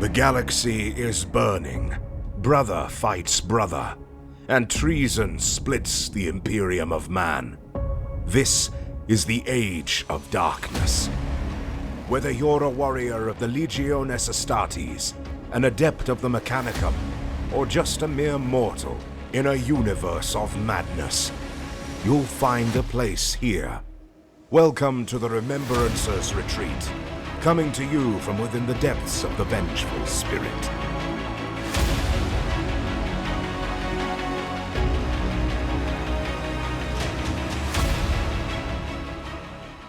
The galaxy is burning. Brother fights brother, and treason splits the Imperium of Man. This is the Age of Darkness. Whether you're a warrior of the Legiones Astartes, an adept of the Mechanicum, or just a mere mortal in a universe of madness, you'll find a place here. Welcome to the Remembrancers Retreat, coming to you from within the depths of the Vengeful Spirit.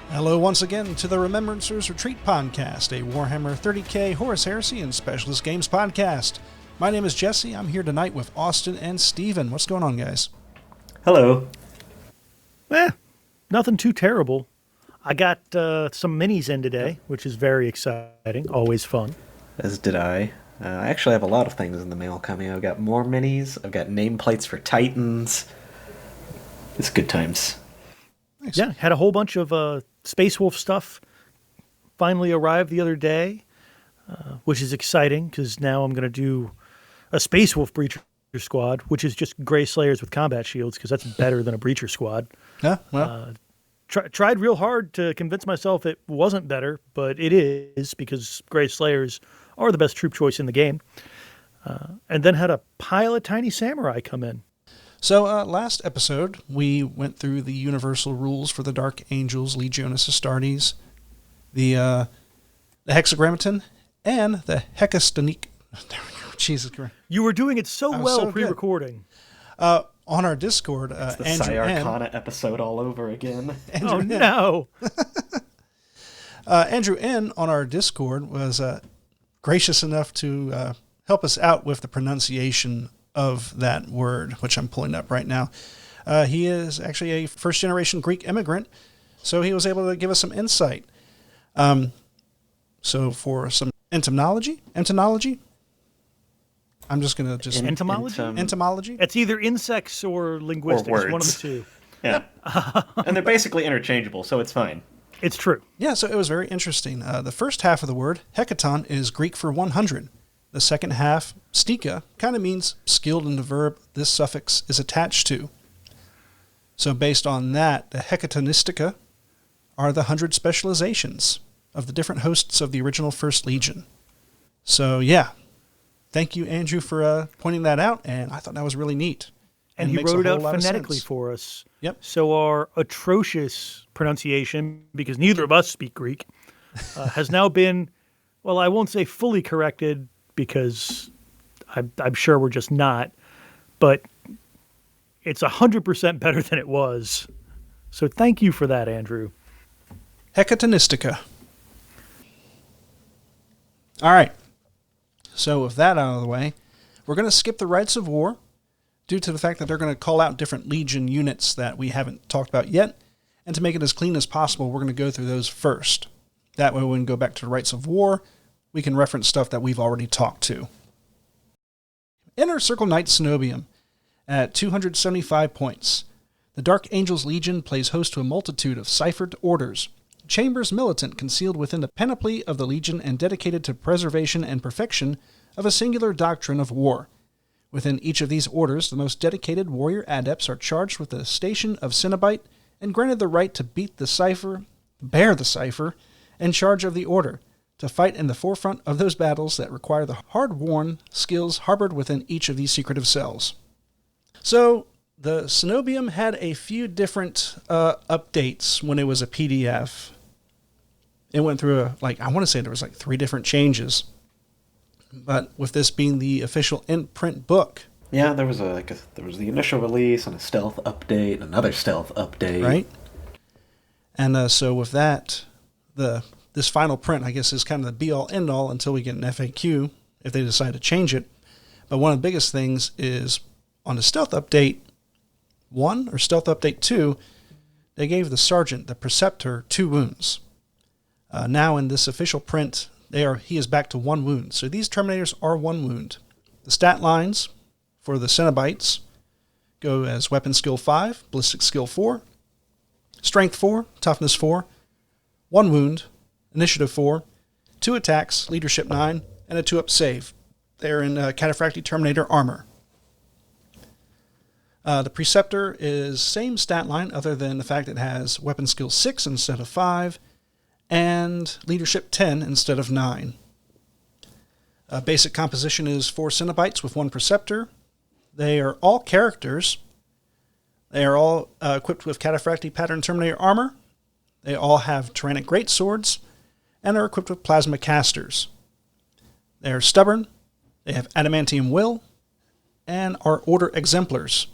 Hello once again to the Remembrancers Retreat podcast, a Warhammer 30k Horus Heresy and Specialist Games podcast. My name is Jesse. I'm here tonight with Austin and Steven. What's going on, guys? Hello. Nothing too terrible. I got some minis in today, which is very exciting. Always fun. As did I. I actually have a lot of things in the mail coming. I've got more minis. I've got nameplates for Titans. It's good times. Nice. Yeah, had a whole bunch of Space Wolf stuff finally arrived the other day, which is exciting because now I'm going to do a Space Wolf Breacher squad, which is just Grey Slayers with combat shields because that's better than a Breacher squad. Yeah, well. Tried real hard to convince myself it wasn't better, but it is because Grey Slayers are the best troop choice in the game. And then had a pile of tiny samurai come in. So last episode, we went through the universal rules for the Dark Angels, Legiones Astartes, the Hexagrammaton, and the Hecastonique. Jesus Christ. You were doing it so well so pre-recording. On our Discord, It's the Andrew Sayarkana episode all over again. Oh, no. Andrew N. on our Discord was gracious enough to help us out with the pronunciation of that word, which I'm pulling up right now. He is actually a first-generation Greek immigrant, so he was able to give us some insight. So for some entomology, I'm just going to Entomology? Entomology? It's either insects or linguistics, Or words. one of the two. Yeah. And they're basically interchangeable, so it's fine. It's true. Yeah, so it was very interesting. The first half of the word, hecaton, is Greek for 100. The second half, stika, kind of means skilled in the verb this suffix is attached to. So based on that, the hecatonistica are the 100 specializations of the different hosts of the original First Legion. So yeah, thank you, Andrew, for pointing that out, and I thought that was really neat. And he makes a wrote it whole out lot of phonetically sense. for us. Yep. So our atrocious pronunciation, because neither of us speak Greek, has now been, well, I won't say fully corrected, because I'm sure we're just not, but it's 100% better than it was. So thank you for that, Andrew. Hecatonistica. All right. So with that out of the way, we're going to skip the rites of war due to the fact that they're going to call out different Legion units that we haven't talked about yet. And to make it as clean as possible, we're going to go through those first. That way, when we go back to the rites of war, we can reference stuff that we've already talked to. Inner Circle Knight Cenobium at 275 points. The Dark Angels Legion plays host to a multitude of ciphered orders, chambers militant concealed within the panoply of the Legion and dedicated to preservation and perfection of a singular doctrine of war. Within each of these orders, the most dedicated warrior adepts are charged with the station of Cenobite and granted the right to bear the cipher, in charge of the order, to fight in the forefront of those battles that require the hard-worn skills harbored within each of these secretive cells. So, the Cenobium had a few different updates when it was a PDF. It went through, I want to say there was 3 different changes. But with this being the official in-print book... Yeah, there was there was the initial release and a stealth update, another stealth update. Right? And so with that, this final print, I guess, is kind of the be-all, end-all until we get an FAQ, if they decide to change it. But one of the biggest things is, on the Stealth Update 1, or Stealth Update 2, they gave the Sergeant, the Preceptor, 2 wounds. Now in this official print, he is back to 1 wound. So these Terminators are 1 wound. The stat lines for the Cenobites go as Weapon Skill 5, Ballistic Skill 4, Strength 4, Toughness 4, 1 wound, Initiative 4, 2 attacks, Leadership 9, and a 2-up save. They're in Cataphractii Terminator armor. The Preceptor is same stat line other than the fact it has weapon skill 6 instead of 5 and leadership 10 instead of 9. Basic composition is 4 Cenobites with 1 Preceptor. They are all characters. They are all equipped with Cataphractii Pattern Terminator armor. They all have Tyrannic Greatswords and are equipped with Plasma Casters. They are stubborn. They have Adamantium Will and are Order Exemplars.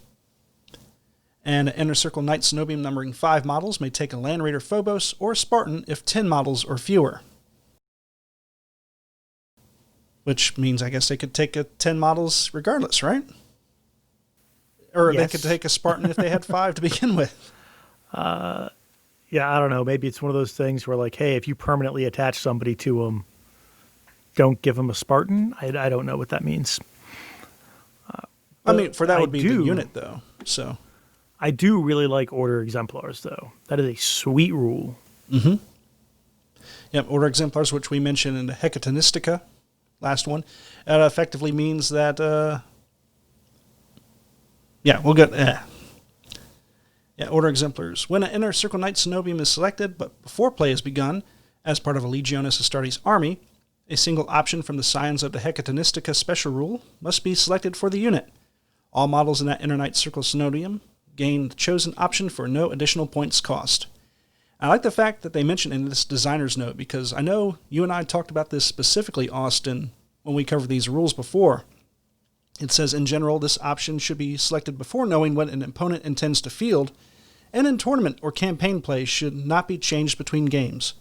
And Inner Circle Knight Cenobium numbering 5 models may take a Land Raider Phobos or Spartan if 10 models or fewer. Which means I guess they could take 10 models regardless, right? Or Yes. they could take a Spartan if they had 5 to begin with. Yeah, I don't know. Maybe it's one of those things where, like, hey, if you permanently attach somebody to them, don't give them a Spartan. I don't know what that means. I mean, for that I would be do. the unit, though. So I do really like Order Exemplars, though. That is a sweet rule. Yep, Order Exemplars, which we mentioned in the Hecatonistica, last one. It effectively means that, we'll get, Yeah, Order Exemplars. When an Inner Circle Knight Cenobium is selected, but before play has begun, as part of a Legionis Astartes army, a single option from the Scions of the Hecatonistica special rule must be selected for the unit. All models in that Inner Knight Circle Cenobium gain the chosen option for no additional points cost. I like the fact that they mention in this designer's note, because I know you and I talked about this specifically, Austin, when we covered these rules before. It says, in general, this option should be selected before knowing what an opponent intends to field, and in tournament or campaign play should not be changed between games.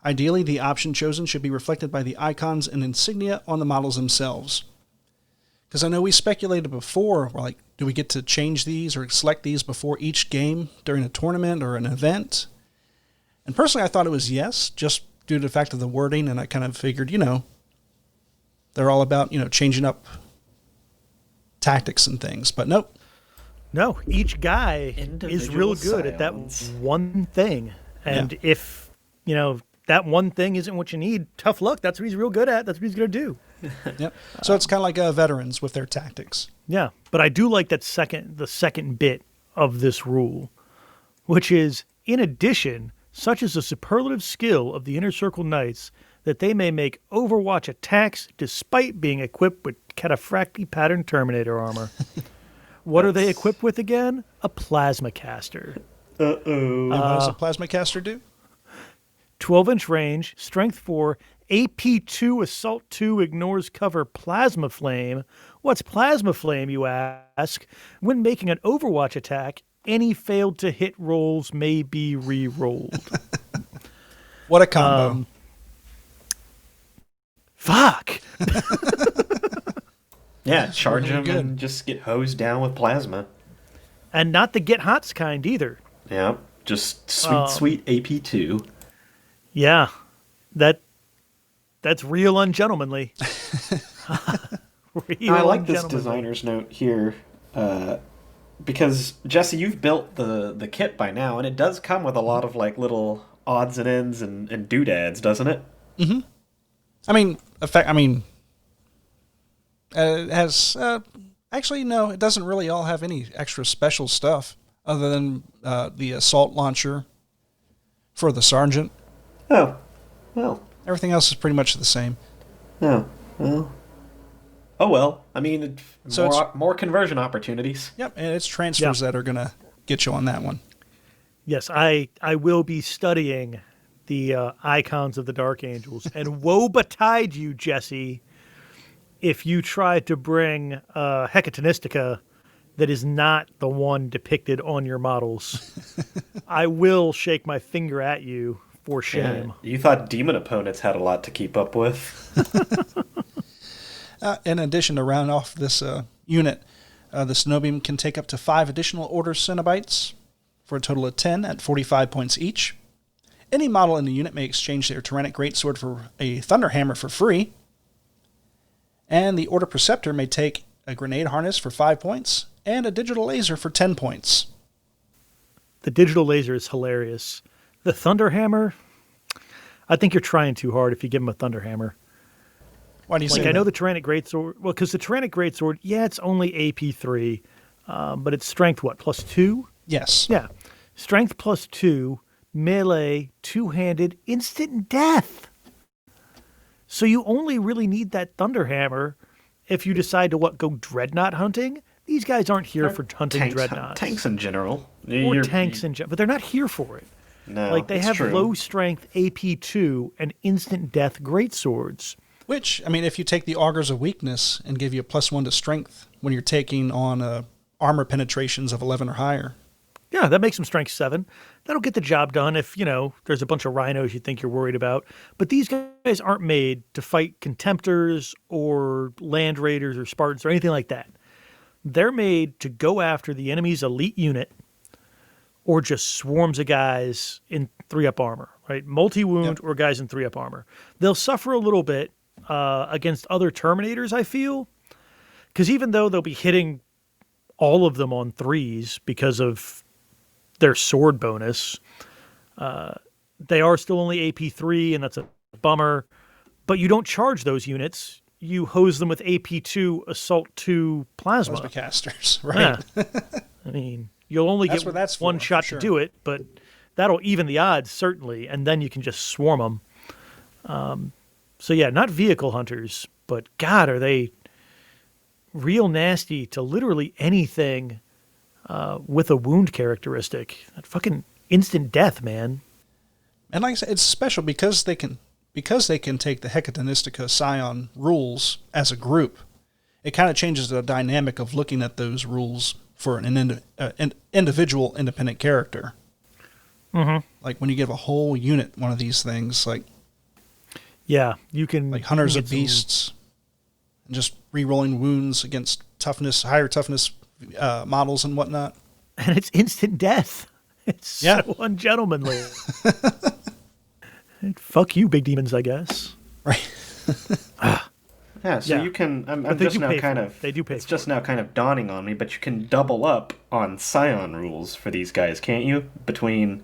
Ideally, the option chosen should be reflected by the icons and insignia on the models themselves. Because I know we speculated before, like, do we get to change these or select these before each game during a tournament or an event? And personally, I thought it was yes, just due to the fact of the wording, and I kind of figured, they're all about, changing up tactics and things. But nope. No, each guy is real good at that one thing. And if, that one thing isn't what you need, tough luck. That's what he's real good at. That's what he's going to do. Yep. So it's kind of like veterans with their tactics. Yeah, but I do like the second bit of this rule, which is, in addition, such is the superlative skill of the Inner Circle Knights that they may make Overwatch attacks despite being equipped with Cataphractii Pattern Terminator armor. What are they equipped with again? A Plasma Caster. And what does a Plasma Caster do? 12-inch range, strength 4, AP2, Assault 2, ignores cover, Plasma Flame. What's Plasma Flame, you ask? When making an Overwatch attack, any failed to hit rolls may be re-rolled. What a combo. Fuck! Yeah, charge really him good. and just get hosed down with plasma. And not the Get Hots kind either. Yeah, just sweet AP2. Yeah, that's real ungentlemanly. Real I like this ungentlemanly. designer's note here, because Jesse, you've built the kit by now, and it does come with a lot of like little odds and ends and doodads, doesn't it? Mm-hmm. It has... actually, no, it doesn't really all have any extra special stuff other than the assault launcher for the sergeant. Oh, well. Everything else is pretty much the same. Oh, well. Oh, well. I mean, So more conversion opportunities. Yep, and it's transfers that are going to get you on that one. Yes, I will be studying the icons of the Dark Angels, and woe betide you, Jesse, if you try to bring Hecatonistica that is not the one depicted on your models. I will shake my finger at you for shame. Yeah, you thought demon opponents had a lot to keep up with. In addition, to round off this unit, the Cenobium can take up to 5 additional Order Cenobites for a total of 10 at 45 points each. Any model in the unit may exchange their Tyrannic Greatsword for a Thunderhammer for free. And the Order Preceptor may take a Grenade Harness for 5 points and a Digital Laser for 10 points. The Digital Laser is hilarious. The Thunderhammer, I think you're trying too hard if you give him a Thunderhammer. Why do you say I that? know the Tyrannic Greatsword. Well, because the Tyrannic Greatsword, yeah, it's only AP3, but it's strength what, +2? Yes. Yeah, strength +2, melee, two-handed, instant death. So you only really need that Thunderhammer if you decide to go dreadnought hunting. These guys aren't here for hunting dreadnoughts. Tanks in general. Or tanks in general, but they're not here for it. No, They it's have true. low strength AP2 and instant death greatswords. Which, I mean, if you take the Augurs of Weakness and give you a +1 to strength when you're taking on armor penetrations of 11 or higher. Yeah, that makes them strength 7. That'll get the job done if, there's a bunch of rhinos you think you're worried about. But these guys aren't made to fight contemptors or land raiders or Spartans or anything like that. They're made to go after the enemy's elite unit or just swarms of guys in 3-up armor, right? Multi-wound or guys in 3-up armor. They'll suffer a little bit against other Terminators, I feel, because even though they'll be hitting all of them on 3s because of their sword bonus, they are still only AP3, and that's a bummer. But you don't charge those units. You hose them with AP2 Assault 2 Plasma Casters, right? Yeah. I mean, you'll only That's get what that's one for shot sure. to do it, but that'll even the odds, certainly, and then you can just swarm them. So yeah, not vehicle hunters, but God, are they real nasty to literally anything with a wound characteristic. That fucking instant death, man. And like I said, it's special because they can take the Hecatonistica Scion rules as a group. It kind of changes the dynamic of looking at those rules for an individual independent character. Mm-hmm. Like when you give a whole unit one of these things, like Yeah, you can Hunters you of can get some- Beasts, and just re-rolling wounds against higher toughness models and whatnot. and it's instant death. It's so ungentlemanly. Fuck you, big demons, I guess. Right. Yeah, so Yeah. you can. I'm But they just do now pay kind for of. it. They do pay It's for just it. now kind of dawning on me, but you can double up on Scion rules for these guys, can't you? Between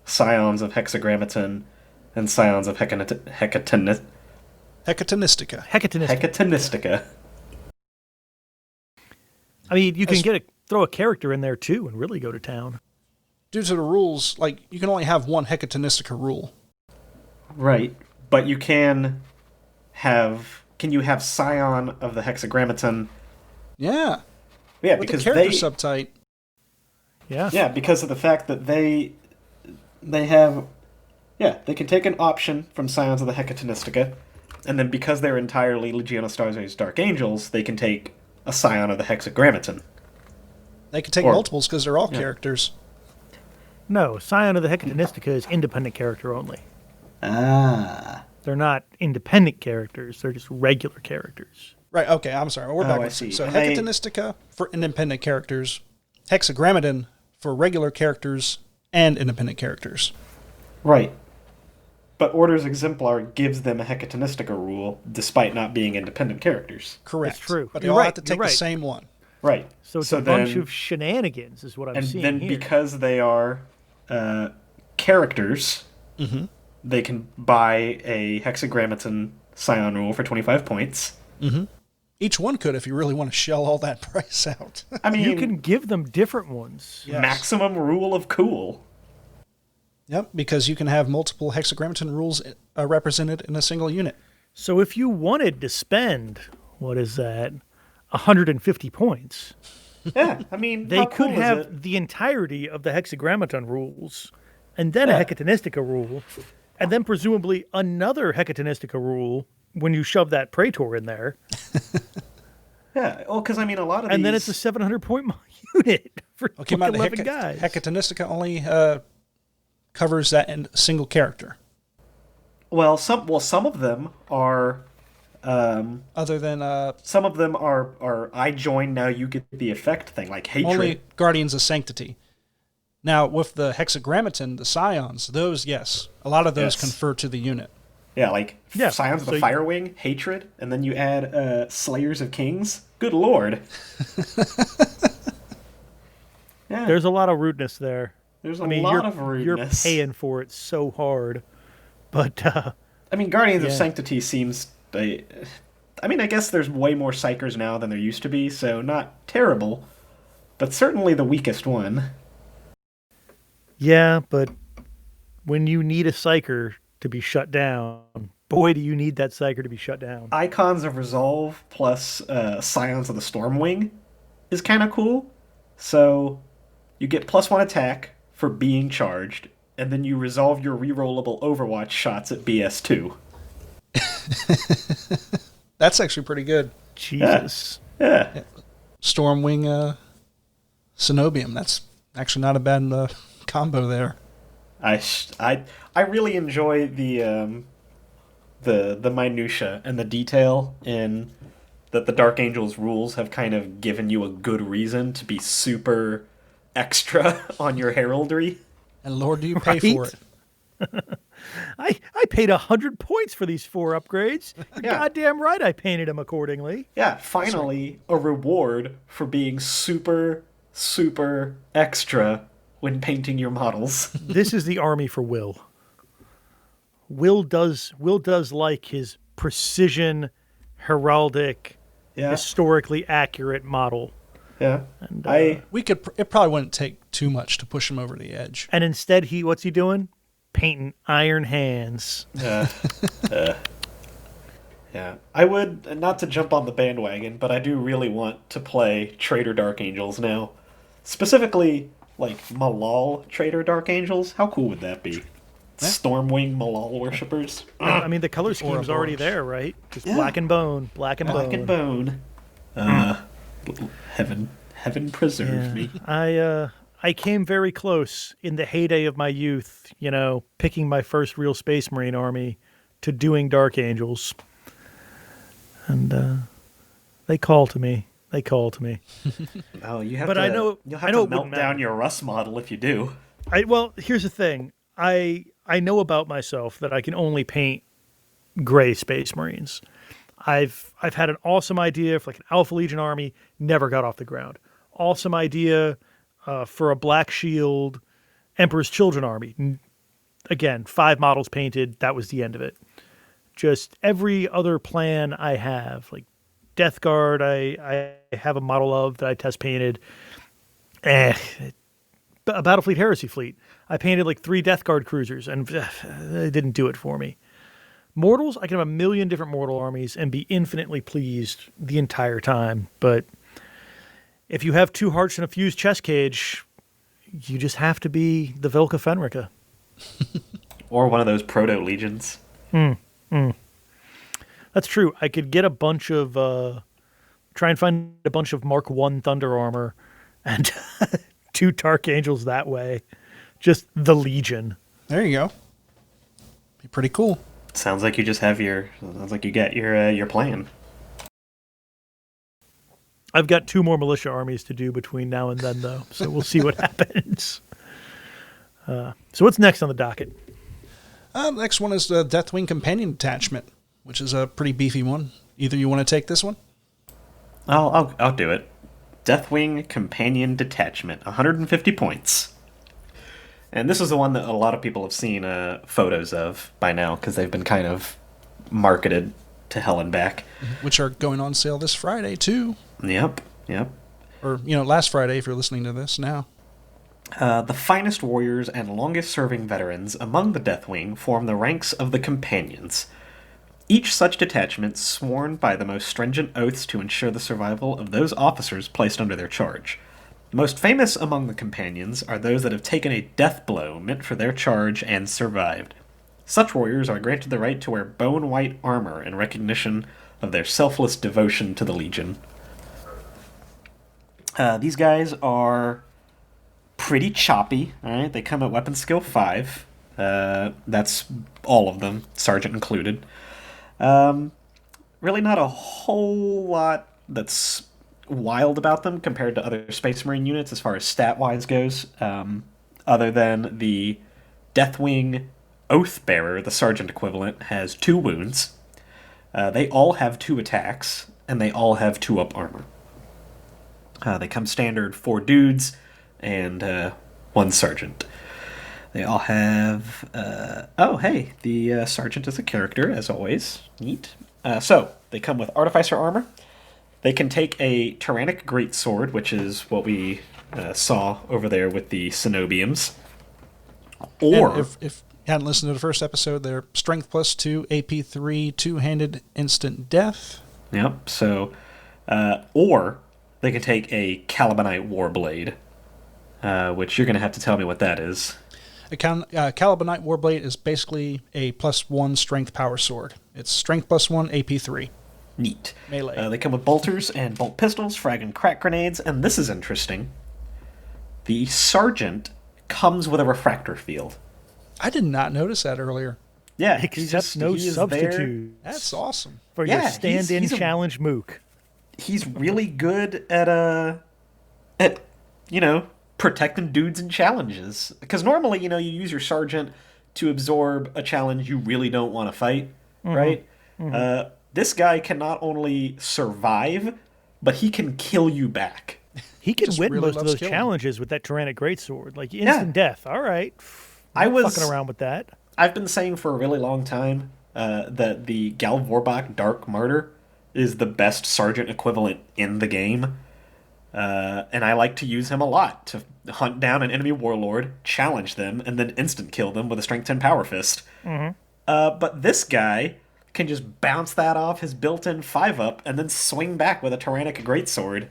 Scions of Hexagrammaton and Scions of Hecatonistica. Hecatonistica. I mean, you can throw a character in there too and really go to town. Due to the rules, like you can only have one Hecatonistica rule. Right, but you can have. Can you have Scion of the Hexagrammaton? Yeah. Yeah, With because the character they. subtype. Yeah. Yeah, because of the fact that they have. Yeah, they can take an option from Scions of the Hecatonistica, and then because they're entirely Legion of Stars Dark Angels, they can take a Scion of the Hexagrammaton. They can take Or- multiples because they're all characters. No, Scion of the Hecatonistica is independent character only. Ah. They're not independent characters. They're just regular characters. Right, okay, I'm sorry. We're Oh, back. I on- see. So And they- Hecatonistica for independent characters, Hexagrammaton for regular characters and independent characters. Right. But Orders Exemplar gives them a Hecatonistica rule, despite not being independent characters. Correct. That's true. But they You're all right, have to take you're right. the same one. Right. So it's a bunch of shenanigans is what I'm And seeing then here. because they are characters, they can buy a Hexagrammaton Scion rule for 25 points. Each one could if you really want to shell all that price out. I mean, you can give them different ones. Yes. maximum rule of cool. Yep, because you can have multiple Hexagrammaton rules represented in a single unit. So if you wanted to spend, what is that, 150 points, Yeah, I mean, they how could cool is have it? the entirety of the Hexagrammaton rules, and then Yeah. a Hecatonistica rule, and then presumably another Hecatonistica rule when you shove that Praetor in there, Yeah, well, because I mean, a lot of and these. then it's a 700 point unit for Okay, like the 11 guys. Hecatonistica only covers that in a single character. Some of them are. Other than Some of them are I join now you get the effect thing, like hatred. only Guardians of Sanctity. Now, with the Hexagrammaton, the Scions, those, yes. A lot of those Yes. confer to the unit. Yeah, like Yeah, Scions of so the you- Firewing, hatred, and then you add Slayers of Kings. Good lord. Yeah, There's a lot of rudeness there. there's a I mean, lot you're, of you're rudeness. paying for it so hard, but I mean, Guardians of Yeah. Sanctity seems I mean, I guess there's way more Psychers now than there used to be, so not terrible, but certainly the weakest one. Yeah, but when you need a Psyker to be shut down, boy, do you need that Psyker to be shut down. Icons of Resolve plus Scions of the Stormwing is kind of cool. So you get +1 attack for being charged, and then you resolve your rerollable Overwatch shots at BS2. That's actually pretty good. Jesus. Yeah. Stormwing Cenobium. That's actually not a bad combo there. I really enjoy the minutia and the detail in that the Dark Angels rules have kind of given you a good reason to be super extra on your heraldry. And Lord, do you pay Right? for it? I paid 100 points for these 4 upgrades. You're Yeah. goddamn right I painted them accordingly. Yeah, finally a reward for being super, super extra when painting your models. This is the army for Will. Will does like his precision, heraldic, Yeah, historically accurate model. yeah. And, It probably wouldn't take too much to push him over the edge. And instead, what's he doing? Painting iron hands. Yeah. I would, not to jump on the bandwagon, but I do really want to play Traitor Dark Angels now. Specifically, like, Malal Traitor Dark Angels. How cool would that be? Stormwing Malal worshippers. I mean, the color scheme's already there, right? Just Yeah. black and bone, black and Black bone. and bone. Heaven preserve me. I came very close in the heyday of my youth, picking my first real Space Marine army to doing Dark Angels. And they call to me. Oh, you have But to. I know- You'll I have know to it melt wouldn't down matter. your Rust model if you do. Well, here's the thing. I know about myself that I can only paint gray Space Marines. I've had an awesome idea for like an Alpha Legion army, never got off the ground. Awesome idea for a Black Shield Emperor's Children army. Again, 5 models painted, that was the end of it. Just every other plan I have, like Death Guard, I have a model of that I test painted. A Battlefleet Heresy fleet. I painted like 3 Death Guard cruisers, and they didn't do it for me. Mortals, I can have a million different mortal armies and be infinitely pleased the entire time. But if you have 2 hearts and a fused chest cage, you just have to be the Vilka Fenrica. Or one of those Proto Legions. That's true. I could get a bunch of, try and find a bunch of Mark I Thunder armor and 2 Dark Angels that way. Just the Legion. There you go. Be pretty cool. Sounds like you just have Sounds like you got your plan. I've got 2 more militia armies to do between now and then, though, so we'll see what happens. So what's next on the docket? Next one is the Deathwing Companion Detachment, which is a pretty beefy one. Either you want to take this one? I'll do it. Deathwing Companion Detachment, 150 points. And this is the one that a lot of people have seen photos of by now, because they've been kind of marketed to hell and back. Which are going on sale this Friday, too. Yep. Or, last Friday if you're listening to this now. The finest warriors and longest-serving veterans among the Deathwing form the ranks of the Companions. Each such detachment sworn by the most stringent oaths to ensure the survival of those officers placed under their charge. Most famous among the Companions are those that have taken a death blow meant for their charge and survived. Such warriors are granted the right to wear bone-white armor in recognition of their selfless devotion to the Legion. These guys are pretty choppy, alright? They come at weapon skill 5. That's all of them, Sergeant included. Really not a whole lot that's wild about them compared to other Space Marine units as far as stat-wise goes, other than the Deathwing Oathbearer, the Sergeant equivalent, has 2 wounds. They all have 2 attacks, and they all have 2-up armor. They come standard 4 dudes and 1 sergeant. They all have... the sergeant is a character, as always. Neat. So, They come with Artificer armor. They can take a Tyrannic Greatsword, which is what we saw over there with the Cenobiums. Or, and if you hadn't listened to the first episode, they're Strength +2, AP3, two-handed instant death. Yep, so, or they can take a Calibanite Warblade, which you're going to have to tell me what that is. A Calibanite Warblade is basically a +1 strength power sword. It's Strength +1, AP3. Neat. Melee. They come with bolters and bolt pistols, frag and crack grenades, and this is interesting. The Sergeant comes with a refractor field. I did not notice that earlier. Yeah, Except no substitute. That's awesome. For your stand-in challenge mook. He's really good at protecting dudes in challenges. Because normally, you use your Sergeant to absorb a challenge you really don't want to fight, right? Mm-hmm. This guy can not only survive, but he can kill you back. He can win really most of those challenges with that Tyrannic Greatsword. Like instant death. All right. I was fucking around with that. I've been saying for a really long time that the Gal Vorbach Dark Martyr is the best Sergeant equivalent in the game. And I like to use him a lot to hunt down an enemy warlord, challenge them, and then instant kill them with a Strength 10 Power Fist. Mm-hmm. But this guy can just bounce that off his built-in 5-up and then swing back with a Tyrannic Greatsword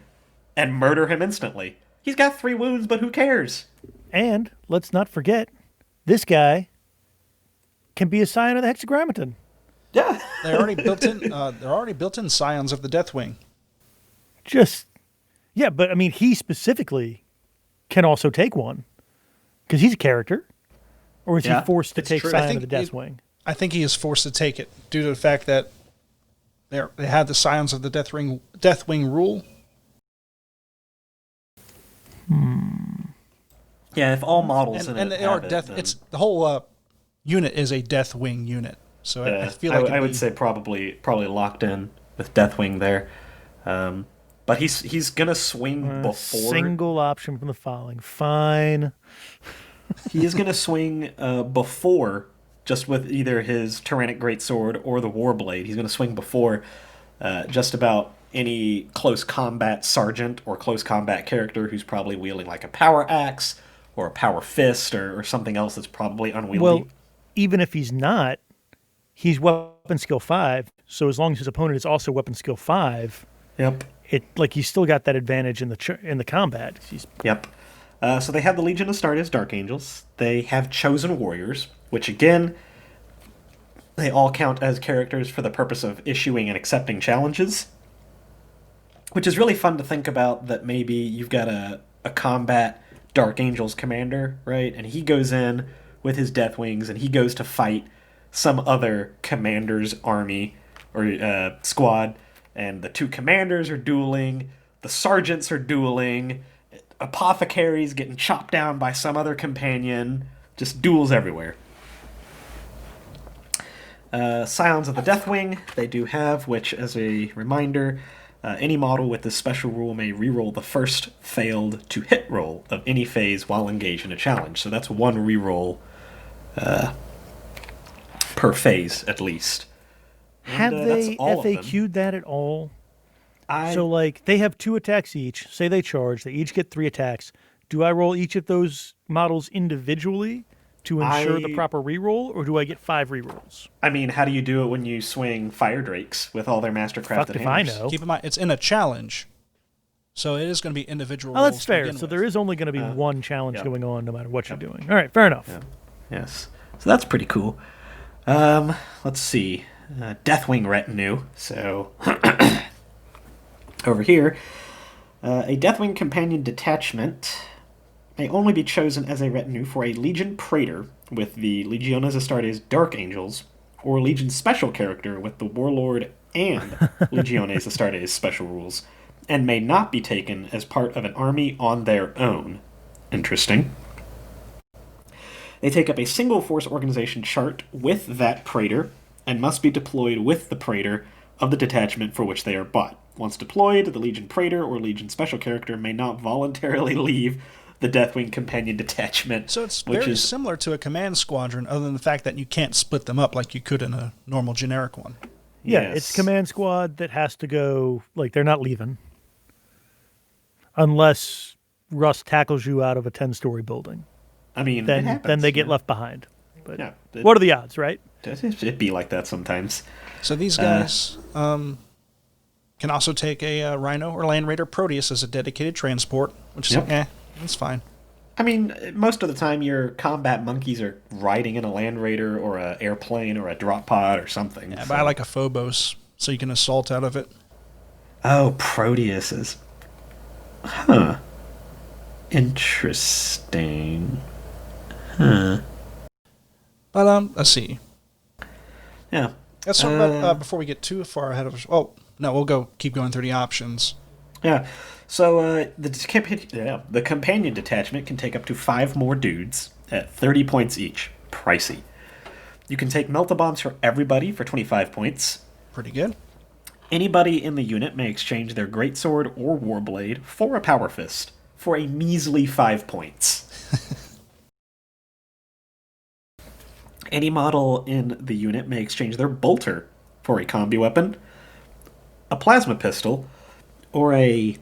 and murder him instantly. He's got 3 wounds, but who cares? And let's not forget, this guy can be a scion of the Hexagrammaton. Yeah, they're already built-in scions of the Deathwing. But I mean, he specifically can also take one because he's a character, or is he forced to take scion of the Deathwing? I think he is forced to take it due to the fact that they had the scions of the Deathwing rule. Yeah, if all models and they are death. It's the whole unit is a Deathwing unit, so I feel like I would say probably locked in with Deathwing there. But he's gonna swing before single option from the following. Fine. He is gonna swing before, just with either his Tyrannic Greatsword or the Warblade. He's gonna swing before just about any close combat sergeant or close combat character who's probably wielding like a power axe or a power fist or something else that's probably unwieldy. Well, even if he's not, he's weapon skill 5. So as long as his opponent is also weapon skill 5, yep, he's still got that advantage in the combat. Yep. So they have the Legion of Astartes Dark Angels. They have Chosen Warriors, which again, they all count as characters for the purpose of issuing and accepting challenges. Which is really fun to think about, that maybe you've got a combat Dark Angels commander, right? And he goes in with his Deathwings and he goes to fight some other commander's army or squad. And the 2 commanders are dueling, the sergeants are dueling, apothecaries getting chopped down by some other companion, just duels everywhere. Scions of the Deathwing, they do have, which, as a reminder, any model with this special rule may reroll the first failed to hit roll of any phase while engaged in a challenge. So that's 1 reroll per phase, at least. Have they FAQ'd that at all? So, like, they have 2 attacks each. Say they charge. They each get 3 attacks. Do I roll each of those models individually to ensure the proper reroll, or do I get 5 rerolls? I mean, how do you do it when you swing Fire Drakes with all their Mastercrafted hammers? I know. Keep in mind, it's in a challenge, so it is going to be individual. Oh, that's fair. So there is only going to be one challenge going on, no matter what you're doing. All right, fair enough. Yeah. Yes. So that's pretty cool. Let's see. Deathwing Retinue. So over here, a Deathwing Companion Detachment may only be chosen as a retinue for a Legion Praetor with the Legiones Astartes Dark Angels, or a Legion Special character with the Warlord and Legiones Astartes special rules, and may not be taken as part of an army on their own. Interesting. They take up a single force organization chart with that Praetor, and must be deployed with the Praetor of the detachment for which they are bought. Once deployed, the Legion Praetor or Legion Special character may not voluntarily leave the Deathwing Companion Detachment. So it's very similar to a command squadron, other than the fact that you can't split them up like you could in a normal generic one. Yeah, Yes. it's command squad that has to go. Like they're not leaving unless Russ tackles you out of a 10-story building. I mean, it Then happens, they get yeah. left behind. But Yeah, what are the odds, right? It'd be like that sometimes. So these guys can also take a Rhino or Land Raider Proteus as a dedicated transport, which is Yep. that's fine. I mean, most of the time your combat monkeys are riding in a Land Raider or a airplane or a drop pod or something. Yeah, so- but I like a Phobos, so you can assault out of it. Oh, Proteuses. Huh. Interesting. But let's see. Yeah. Let's talk about before we get too far ahead of us. Oh no, we'll keep going through the options. Yeah. So the companion detachment can take up to 5 more dudes at 30 points each. Pricey. You can take melt-a-bombs for everybody for 25 points. Pretty good. Anybody in the unit may exchange their greatsword or warblade for a power fist for a measly 5 points. Any model in the unit may exchange their bolter for a combi weapon, a plasma pistol, or a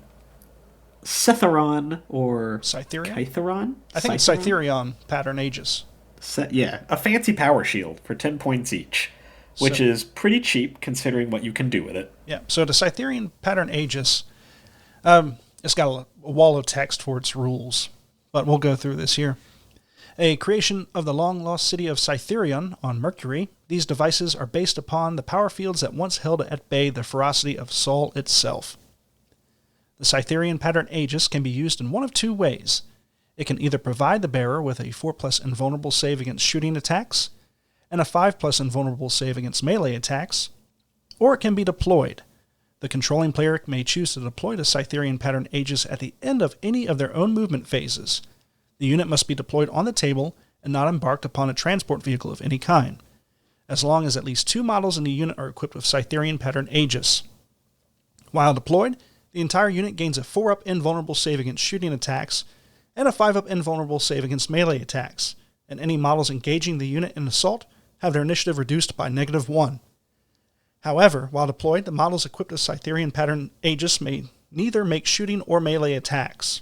Cytheron or Cythereon? Kytheron? I think it's Cytherion pattern Aegis. A fancy power shield for 10 points each, which So- is pretty cheap considering what you can do with it. Yeah. So the Cytherian pattern Aegis, it's got a wall of text for its rules, but we'll go through this here. A creation of the long-lost city of Cytherion on Mercury, these devices are based upon the power fields that once held at bay the ferocity of Sol itself. The Cytherian pattern Aegis can be used in one of two ways. It can either provide the bearer with a 4+ invulnerable save against shooting attacks, and a 5+ invulnerable save against melee attacks, or it can be deployed. The controlling player may choose to deploy the Cytherian pattern Aegis at the end of any of their own movement phases. The unit must be deployed on the table and not embarked upon a transport vehicle of any kind, as long as at least 2 models in the unit are equipped with Cytherian pattern Aegis. While deployed, the entire unit gains a 4+ invulnerable save against shooting attacks and a 5+ invulnerable save against melee attacks, and any models engaging the unit in assault have their initiative reduced by -1. However, while deployed, the models equipped with Cytherian pattern Aegis may neither make shooting or melee attacks.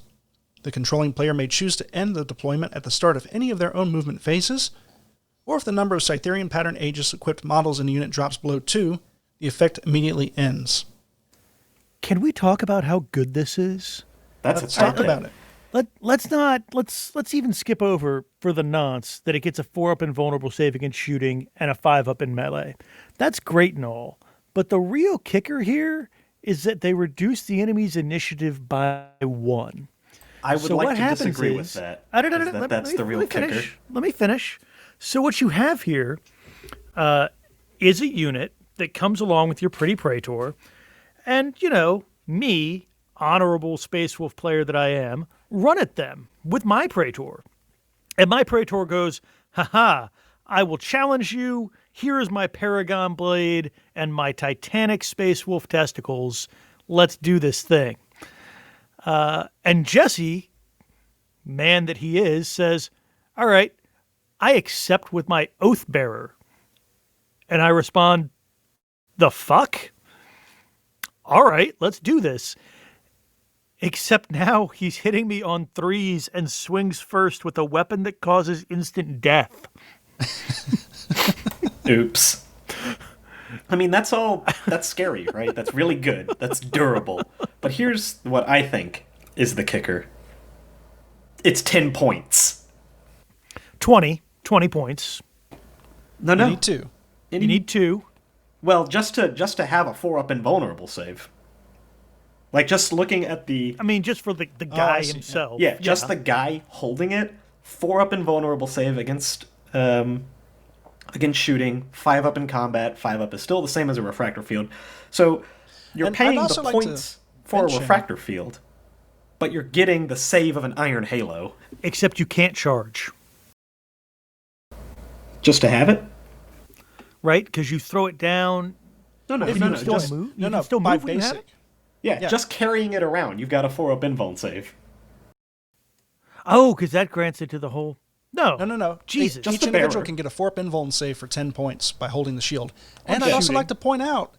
The controlling player may choose to end the deployment at the start of any of their own movement phases, or if the number of Cytherian pattern Aegis equipped models in the unit drops below 2, the effect immediately ends. Can we talk about how good this is? Let's talk about it. Let's even skip over for the nonce that it gets a 4+ invulnerable save against shooting and a 5+ in melee. That's great and all, but the real kicker here is that they reduce the enemy's initiative by 1. I would So like what to happens disagree is, with that. That's the real kicker. Let me finish. So what you have here is a unit that comes along with your pretty Praetor, and me, honorable Space Wolf player that I am, run at them with my Praetor, and my Praetor goes, "Ha! I will challenge you. Here is my Paragon Blade and my Titanic Space Wolf testicles. Let's do this thing." And Jesse, man that he is, says, "All right, I accept with my oath bearer." And I respond, "The fuck? All right, let's do this." Except now he's hitting me on 3s and swings first with a weapon that causes instant death. Oops. I mean, that's scary, right? That's really good. That's durable. But here's what I think is the kicker. It's 10 points. 20 points. No. You need 2. You need 2. Well, just to have a 4+ invulnerable save. Like, just looking at the... I mean, just for the I guy see. himself. Yeah, just the guy holding it. 4+ invulnerable save against shooting. 5+ in combat. 5+ is still the same as a refractor field. So you're And I'd paying the also like to points for a mention- refractor field, but you're getting the save of an Iron Halo. Except you can't charge, Just to have it? right? Because you throw it down. No. You can still Just, move. You No, can still by move when you have basic. it? yeah, just carrying it around. You've got a 4+ invuln save. Oh, because that grants it to the whole. No. No. Jesus. Just Each the individual bearer. can get a 4-up invuln save for 10 points by holding the shield. And Okay. I'd also Shooting. like to point out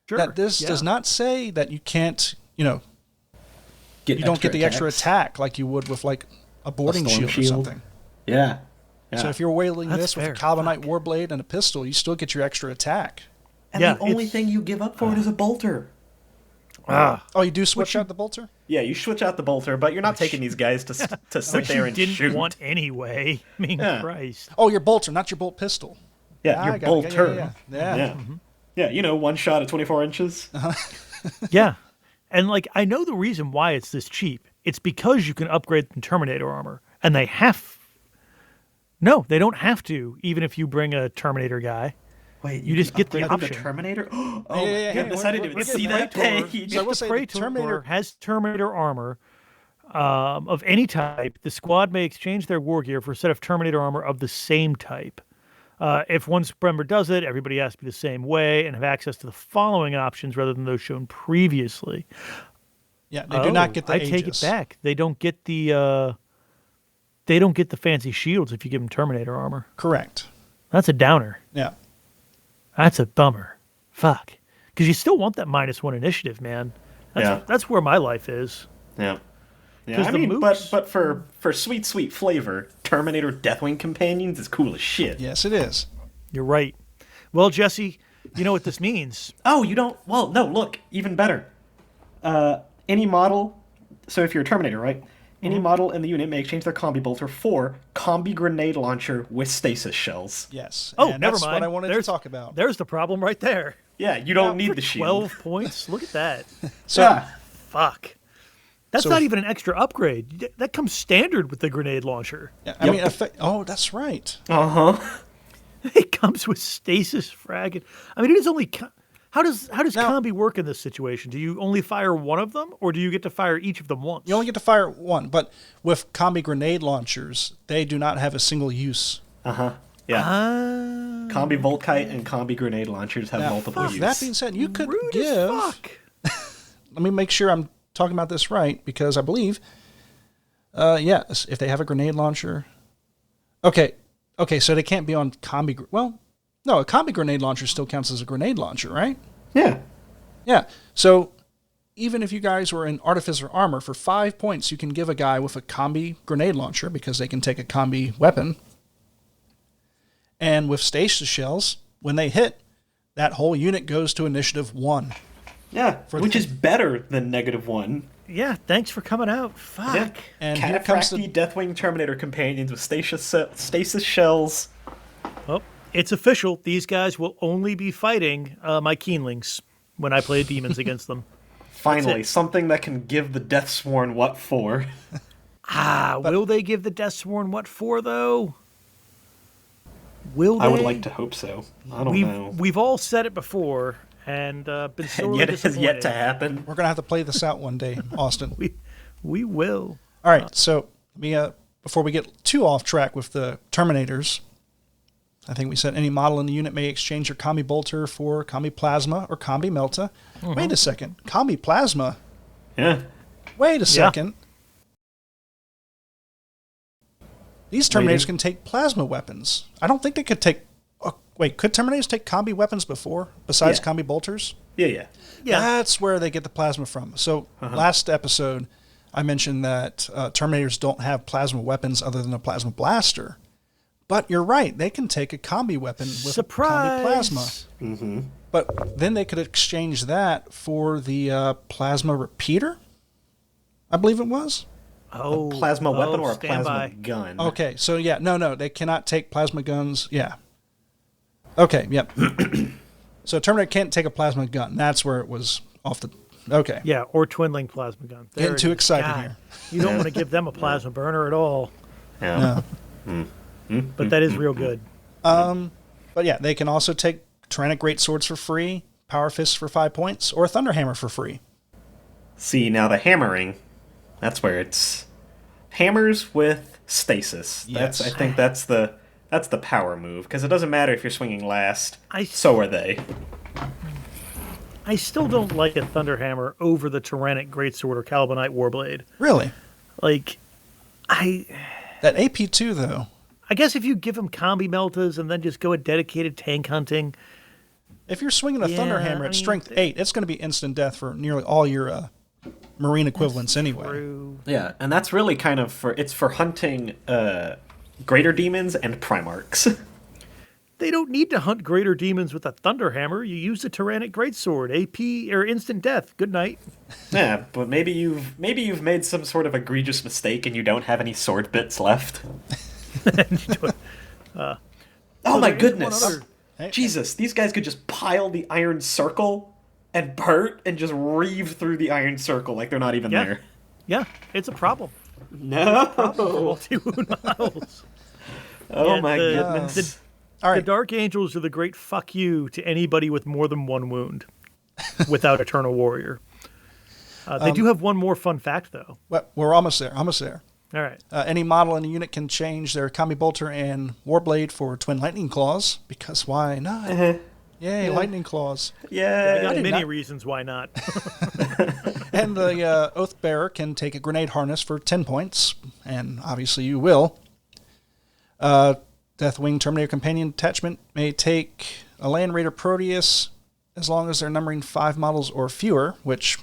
Sure. that this Yeah. does not say that you can't, you don't get the extra attacks. attack like you would with like a boarding storm shield, or shield. something. Yeah. So if you're wielding That's this with fair. a Calvinite Warblade and a pistol, you still get your extra attack. And Yeah, the only it's- thing you give up for it is a bolter. Oh, you do switch out the bolter? Yeah, you switch out the bolter, but you're not taking these guys to sit Which there you and didn't shoot. want anyway. I mean, Yeah. Christ. Oh, your bolter, not your bolt pistol. Yeah, I your got it. bolter. Yeah. Yeah, one shot at 24 inches. Yeah. And like I know the reason why it's this cheap. It's because you can upgrade the Terminator armor. And they have No, they don't have to, even if you bring a Terminator guy. Wait, You just get the upgrade them to option. Terminator? Oh Yeah. my goodness, I didn't even We're see getting that Praetor. page. So I will The say Praetor Terminator has Terminator armor of any type. The squad may exchange their war gear for a set of Terminator armor of the same type. If one member does it, everybody has to be the same way and have access to the following options rather than those shown previously. Yeah, they do not get the I Aegis. take it back. They don't get the fancy shields if you give them Terminator armor. Correct. That's a downer. Yeah. That's a bummer. Fuck. Because you still want that -1 initiative, man. That's where my life is. Yeah. Yeah, 'Cause I the mean, mooks- but for sweet flavor, Terminator Deathwing Companions is cool as shit. Yes, it is. You're right. Well, Jesse, you know what this means. Oh, you don't? Well, no, look, even better. Any model, so if you're a Terminator, right? Any model in the unit may exchange their combi bolter for combi grenade launcher with stasis shells. Yes. Oh, and never that's mind. what I wanted to talk about. There's the problem right there. Yeah, you don't need For the shield. 12 points? Look at that. So, Yeah. Fuck. That's So not if- even an extra upgrade. That comes standard with the grenade launcher. yeah, I mean, oh, that's right. Uh-huh. It comes with stasis frag. I mean, it is only. How does Now- combi work in this situation? Do you only fire one of them, or do you get to fire each of them once? You only get to fire one, but with combi grenade launchers, they do not have a single use. Uh-huh. Yeah. Ah, Combi Volkite and combi grenade launchers have Now, multiple use. that being said, you could rude give. as fuck. Let me make sure I'm talking about this right, because I believe, yes, if they have a grenade launcher. Okay, so they can't be on combi. Well, no, a combi grenade launcher still counts as a grenade launcher, right? Yeah. Yeah. So even if you guys were in Artificer armor, for 5 points, you can give a guy with a combi grenade launcher because they can take a combi weapon. And with stasis shells, when they hit, that whole unit goes to initiative 1. Yeah, which the- is better than -1. Yeah, thanks for coming out. Fuck. Yeah. And here comes Cataphracti the Deathwing Terminator companions with stasis shells. Well, it's official. These guys will only be fighting my Keenlings when I play demons against them. Finally, it. something that can give the Deathsworn what for. Will they give the Deathsworn what for, though? Will they? I would like to hope so. I don't know. We've all said it before and been And sorely yet it has yet to disappointed. happen. we're going to have to play this out one day, Austin. We will. All right, so before we get too off track with the Terminators, I think we said any model in the unit may exchange your Combi Bolter for Combi Plasma or Combi Melta. Wait a second. Combi Plasma? Yeah. Wait a second. These Terminators Waiting. can take plasma weapons. I don't think they could take... wait, could Terminators take Combi weapons before, besides Yeah. Combi Bolters? Yeah. Yeah. That's where they get the plasma from. So last episode, I mentioned that Terminators don't have plasma weapons other than a plasma blaster. But you're right. They can take a combi weapon with Surprise! combi plasma. Mm-hmm. But then they could exchange that for the plasma repeater, I believe it was. Oh, Plasma weapon or a stand plasma by. gun? Okay, so yeah, no, they cannot take plasma guns. Yeah. Okay, yep. So Terminator can't take a plasma gun. That's where it was off the... Okay. Yeah, or twin-link plasma gun. There Getting it too is. excited God, here. You don't want to give them a plasma burner at all. Yeah. But that is real good. But yeah, they can also take Tyrannic Greatswords for free, Power Fists for 5 points, or a Thunderhammer for free. See, now the hammering, that's where it's hammers with stasis. Yes. I think that's the power move, because it doesn't matter if you're swinging last. I- So are they. I still don't like a Thunderhammer over the Tyrannic Greatsword or Calibanite Warblade. Really? Like, I That AP2, though. I guess if you give them combi meltas and then just go a dedicated tank hunting. If you're swinging a Thunderhammer at strength 8, it's going to be instant death for nearly all your marine equivalents anyway. True. Yeah, and that's really kind of for hunting greater demons and Primarchs. They don't need to hunt greater demons with a Thunderhammer. You use the Tyrannic Greatsword, AP or instant death. Good night. Yeah, but maybe you've made some sort of egregious mistake and you don't have any sword bits left. Oh my goodness! Jesus, these guys could just pile the Iron Circle and Bert and just reeve through the Iron Circle like they're not even there. Yeah, it's a problem. No. Multi-wound models. Oh my goodness. All right. The Dark Angels are the great fuck you to anybody with more than one wound without Eternal Warrior. They do have one more fun fact, though. Well, we're almost there. Almost there. All right. Any model in a unit can change their Kami Bolter and Warblade for Twin Lightning Claws, because why not? Yay, Lightning Claws. Yeah. I got many not- reasons why not. And the Oath Bearer can take a Grenade Harness for 10 points, and obviously you will. Deathwing Terminator Companion Attachment may take a Land Raider Proteus as long as they're numbering 5 models or fewer, which,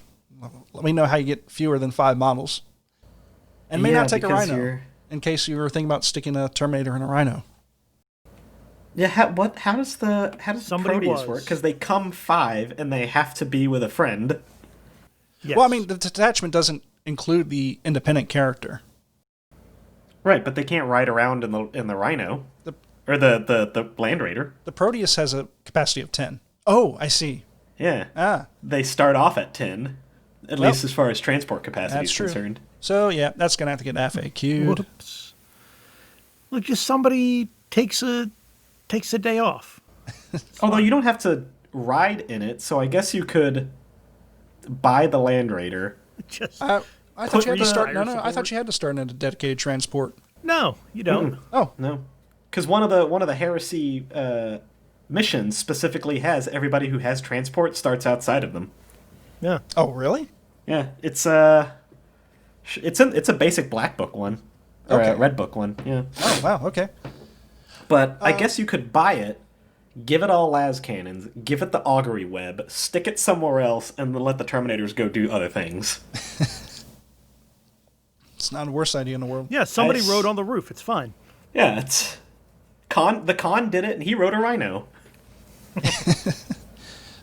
let me know how you get fewer than 5 models. And may not take a Rhino, in case you were thinking about sticking a Terminator in a Rhino. Yeah, how does the Proteus work? Because they come 5 and they have to be with a friend. Yes. Well, I mean, the detachment doesn't include the independent character. Right, but they can't ride around in the Rhino. Or the Land Raider. The Proteus has a capacity of 10. Oh, I see. Yeah. They start off at 10, at least as far as transport capacity is concerned. So, yeah, that's going to have to get FAQ'd. Whoops. Look, just somebody takes a day off. Although you don't have to ride in it, so I guess you could buy the Land Raider. Just I thought you had to start. fire No, I thought you had to start in a dedicated transport. no, you don't. Oh, No. Because one of the Heresy missions specifically has everybody who has transport starts outside of them. Yeah. oh, really? Yeah, it's a basic Black Book one. Or a Okay. Red Book one, yeah. Oh, wow. Okay. But I guess you could buy it, give it all las cannons, give it the augury web, stick it somewhere else, and then let the Terminators go do other things. It's not the worst idea in the world. Yeah, somebody Nice. rode on the roof. It's fine. Yeah, it's the Khan did it, and he rode a Rhino.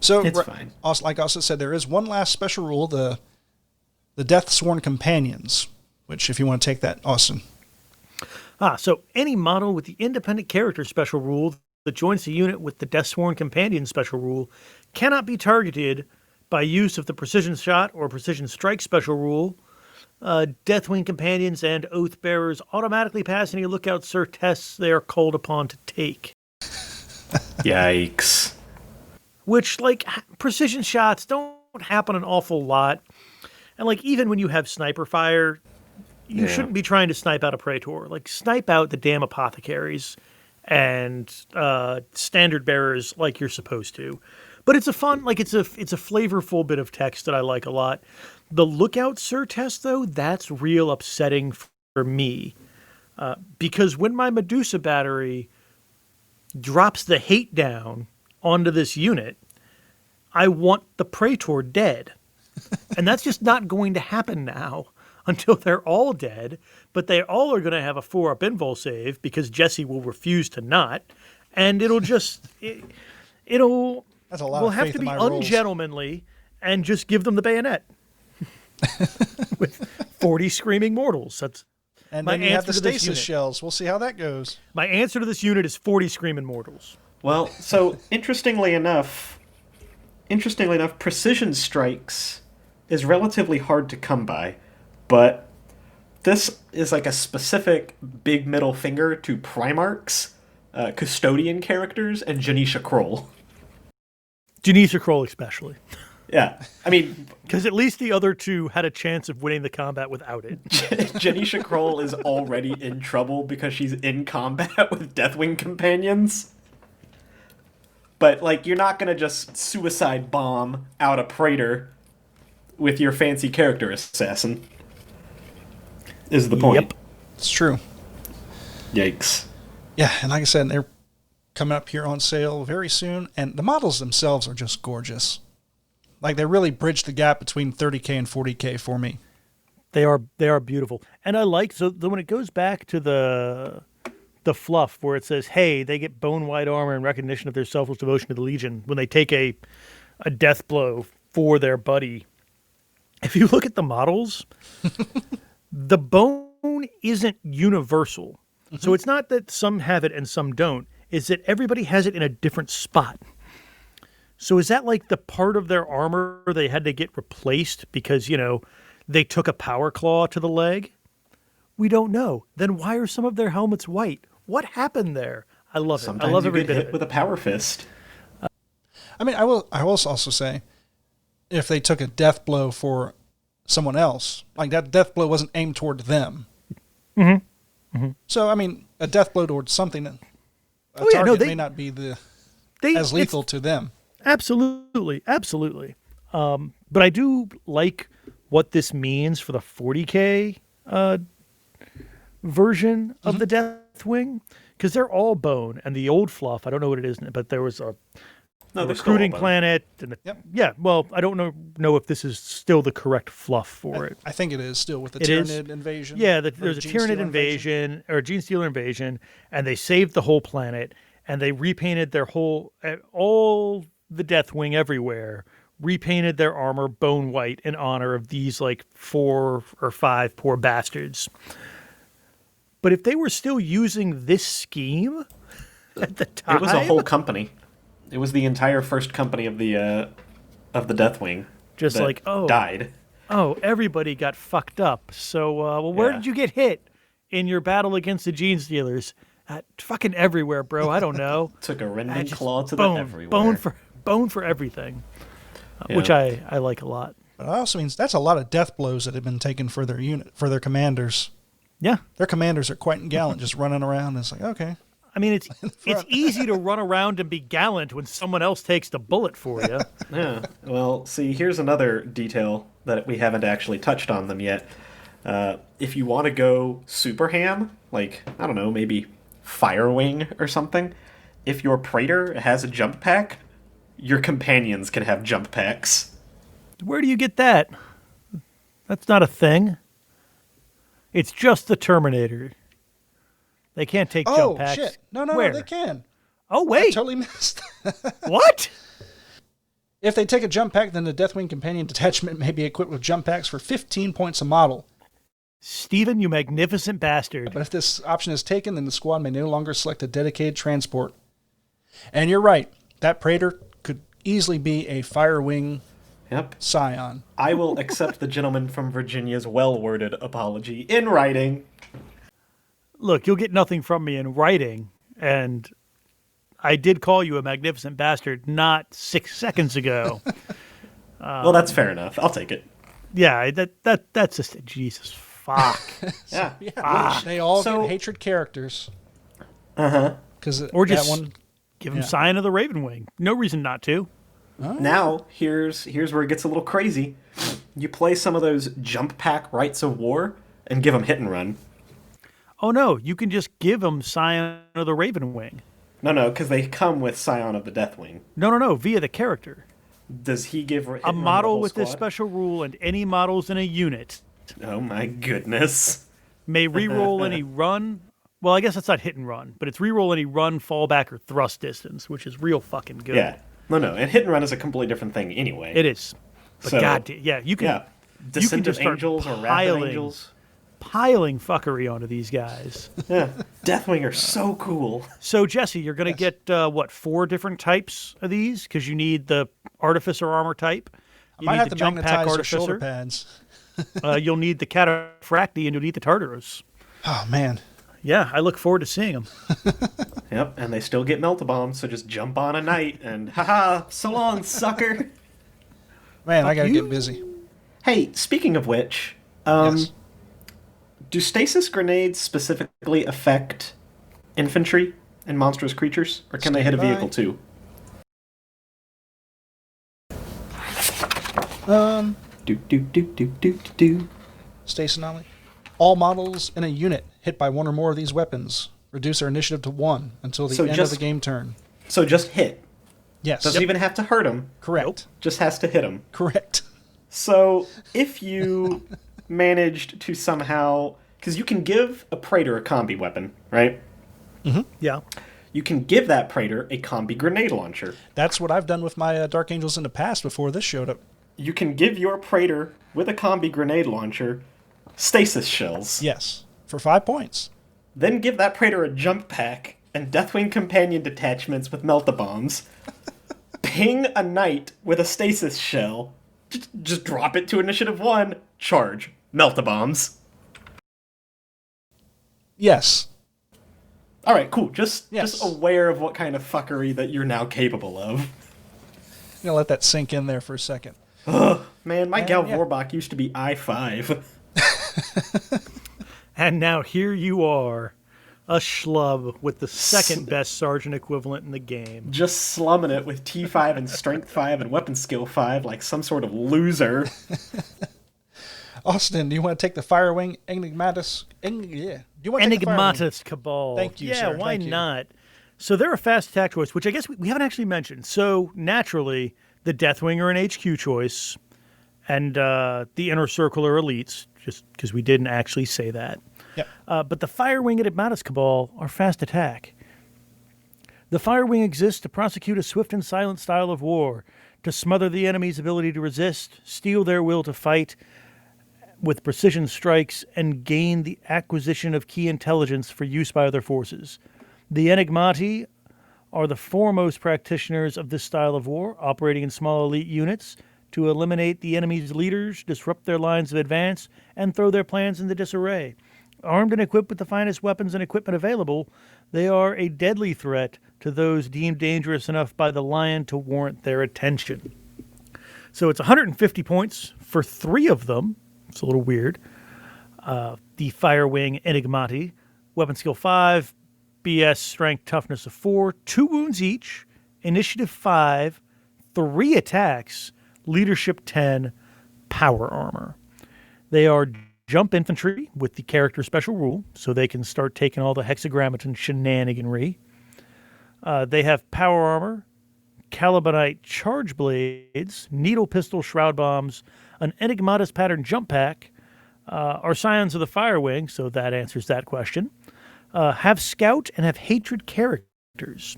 So, It's fine. Also, like Austin said, there is one last special rule: the Death Sworn Companions. Which, if you want to take that, Austin. So any model with the independent character special rule that joins the unit with the Deathsworn Companion special rule cannot be targeted by use of the Precision Shot or Precision Strike special rule. Deathwing Companions and Oath Bearers automatically pass any Lookout Sir tests they are called upon to take. Yikes. Which, like, precision shots don't happen an awful lot. And, like, even when you have sniper fire, you shouldn't be trying to snipe out a Praetor. Like, snipe out the damn apothecaries and standard bearers like you're supposed to. But it's a fun, like, it's a flavorful bit of text that I like a lot. The Lookout Sir test, though, that's real upsetting for me. Because when my Medusa battery drops the hate down onto this unit, I want the Praetor dead. And that's just not going to happen now until they're all dead. But they all are going to have a 4-up invul save because Jesse will refuse to not. And it'll just... it'll... That's a lot we'll of have faith to in be my rolls. ungentlemanly and just give them the bayonet. With 40 screaming mortals. That's And my then you have the answer to this stasis unit. shells. We'll see how that goes. My answer to this unit is 40 screaming mortals. Well, so interestingly enough, precision strikes is relatively hard to come by, but this is like a specific big middle finger to Primarchs, Custodian characters, and Janisha Kroll. Janisha Kroll especially. Yeah, I mean, Because at least the other two had a chance of winning the combat without it. Janisha Kroll is already in trouble because she's in combat with Deathwing companions. But, like, you're not gonna just suicide bomb out a Praetor with your fancy character assassin. Is the point. Yep. It's true. Yikes. Yeah, and like I said, they're coming up here on sale very soon, and the models themselves are just gorgeous. Like, they really bridge the gap between 30K and 40K for me. They are beautiful. And I like, so when it goes back to the fluff where it says, hey, they get bone white armor in recognition of their selfless devotion to the Legion when they take a death blow for their buddy. If you look at the models, the bone isn't universal. Mm-hmm. So it's not that some have it and some don't. It's that everybody has it in a different spot. So is that like the part of their armor they had to get replaced because, they took a power claw to the leg? We don't know. Then why are some of their helmets white? What happened there? I love it. Sometimes I love you every get bit hit of it. with a power fist. I mean, I will also say, if they took a death blow for someone else, like that death blow wasn't aimed toward them. Mm-hmm. Mm-hmm. So, I mean, a death blow towards something, a target may not be as lethal to them. Absolutely. Absolutely. But I do like what this means for the 40K version of the Deathwing, because they're all bone, and the old fluff, I don't know what it is, but there was a recruiting planet. And yeah, well, I don't know if this is still the correct fluff for it. I think it is still with the Tyranid invasion. Yeah, there's a Tyranid invasion, or a Gene Stealer invasion, and they saved the whole planet, and they repainted their all the Deathwing everywhere, repainted their armor bone white in honor of these like 4 or 5 poor bastards. But if they were still using this scheme at the time, it was a whole company. It was the entire first company of the Deathwing. Just like died. Oh, everybody got fucked up. So, where did you get hit in your battle against the Gene Stealers? Fucking everywhere, bro. I don't know. Took a rending claw to them everywhere. Bone for everything, which I like a lot. But it also means that's a lot of death blows that have been taken for their unit, for their commanders. Yeah. Their commanders are quite gallant, just running around. And it's like, okay. I mean, it's easy to run around and be gallant when someone else takes the bullet for you. Yeah. Well, see, here's another detail that we haven't actually touched on them yet. If you want to go super ham, like, I don't know, maybe Firewing or something, if your Praetor has a jump pack, your companions can have jump packs. Where do you get that? That's not a thing. It's just the Terminator. They can't take jump packs. Oh, shit. No, they can. Oh, wait. I totally missed. What? If they take a jump pack, then the Deathwing Companion detachment may be equipped with jump packs for 15 points a model. Stephen, you magnificent bastard. But if this option is taken, then the squad may no longer select a dedicated transport. And you're right. That Praetor could easily be a Firewing Scion. I will accept the gentleman from Virginia's well-worded apology in writing. Look, you'll get nothing from me in writing, and I did call you a magnificent bastard not 6 seconds ago. Well, that's fair enough. I'll take it. Yeah, that's just Jesus fuck. Yeah. They all get hatred characters. Or just give them Scion of the Ravenwing. No reason not to. Oh. Now, here's where it gets a little crazy. You play some of those jump pack Rites of War and give them hit and run. Oh, no. You can just give them Scion of the Ravenwing. No, because they come with Scion of the Deathwing. No. Via the character. Does he give a model with this special rule and any models in a unit? Oh, my goodness. May reroll any run. Well, I guess that's not hit and run, but it's reroll any run, fallback, or thrust distance, which is real fucking good. Yeah. No. And hit and run is a completely different thing anyway. It is. But you can. Yeah. Descent of Angels or Wrath of Angels. Piling fuckery onto these guys. Yeah. Deathwing are so cool. So, Jesse, you're going to get, 4 different types of these? Because you need the Artificer armor type. You might have to magnetize your shoulder pads. You'll need the Cataphracti, and you'll need the Tartarus. Oh, man. Yeah, I look forward to seeing them. Yep, and they still get Melt-A-Bomb, so just jump on a knight and, haha, so long, sucker. Man, I gotta get busy. Hey, speaking of which, do stasis grenades specifically affect infantry and monstrous creatures, or can they hit a vehicle too? Stasis anomaly. All models in a unit hit by one or more of these weapons Reduce their initiative to 1 until the So end just- of the game turn. So just hit. Yes. Doesn't even have to hurt him. Correct. Just has to hit him. Correct. So if you managed to somehow... Because you can give a Praetor a combi weapon, right? Yeah. You can give that Praetor a combi grenade launcher. That's what I've done with my Dark Angels in the past before this showed up. You can give your Praetor with a combi grenade launcher stasis shells. Yes. For 5 points. Then give that Praetor a jump pack and Deathwing companion detachments with melt-a-bombs. Ping a knight with a stasis shell. Just drop it to initiative 1. Charge. Melt-a-bombs. Yes. All right, cool. Yes. Just aware of what kind of fuckery that you're now capable of. I'm going to let that sink in there for a second. Man, my Gal yeah. Vorbach used to be I5. And now here you are, a schlub with the second best sergeant equivalent in the game. Just slumming it with T5 and Strength 5 and Weapon Skill 5 like some sort of loser. Austin, do you want to take the Firewing Enigmatus? Do you want to take the Firewing? Enigmatus Cabal. Thank you, Yeah, sir. why Thank you. not? So they're a fast attack choice, which I guess we haven't actually mentioned. So naturally, the Deathwing are an HQ choice, and the Inner Circle are elites, just because we didn't actually say that. Yep. But the Firewing Enigmatus Cabal are fast attack. The Firewing exists to prosecute a swift and silent style of war, to smother the enemy's ability to resist, steal their will to fight with precision strikes, and gain the acquisition of key intelligence for use by other forces. The Enigmati are the foremost practitioners of this style of war, operating in small elite units to eliminate the enemy's leaders, disrupt their lines of advance, and throw their plans into disarray. Armed and equipped with the finest weapons and equipment available, they are a deadly threat to those deemed dangerous enough by the Lion to warrant their attention. So it's 150 points for 3 of them. It's a little weird. The Firewing Enigmati, weapon skill 5, BS strength toughness of 4, 2 wounds each, initiative 5, 3 attacks, leadership 10, power armor. They are jump infantry with the character special rule, so they can start taking all the hexagrammaton shenaniganry. They have power armor, Calibanite charge blades, needle pistol shroud bombs, an Enigmatus pattern jump pack, are Scions of the Firewing, so that answers that question. Have scout and have hatred characters.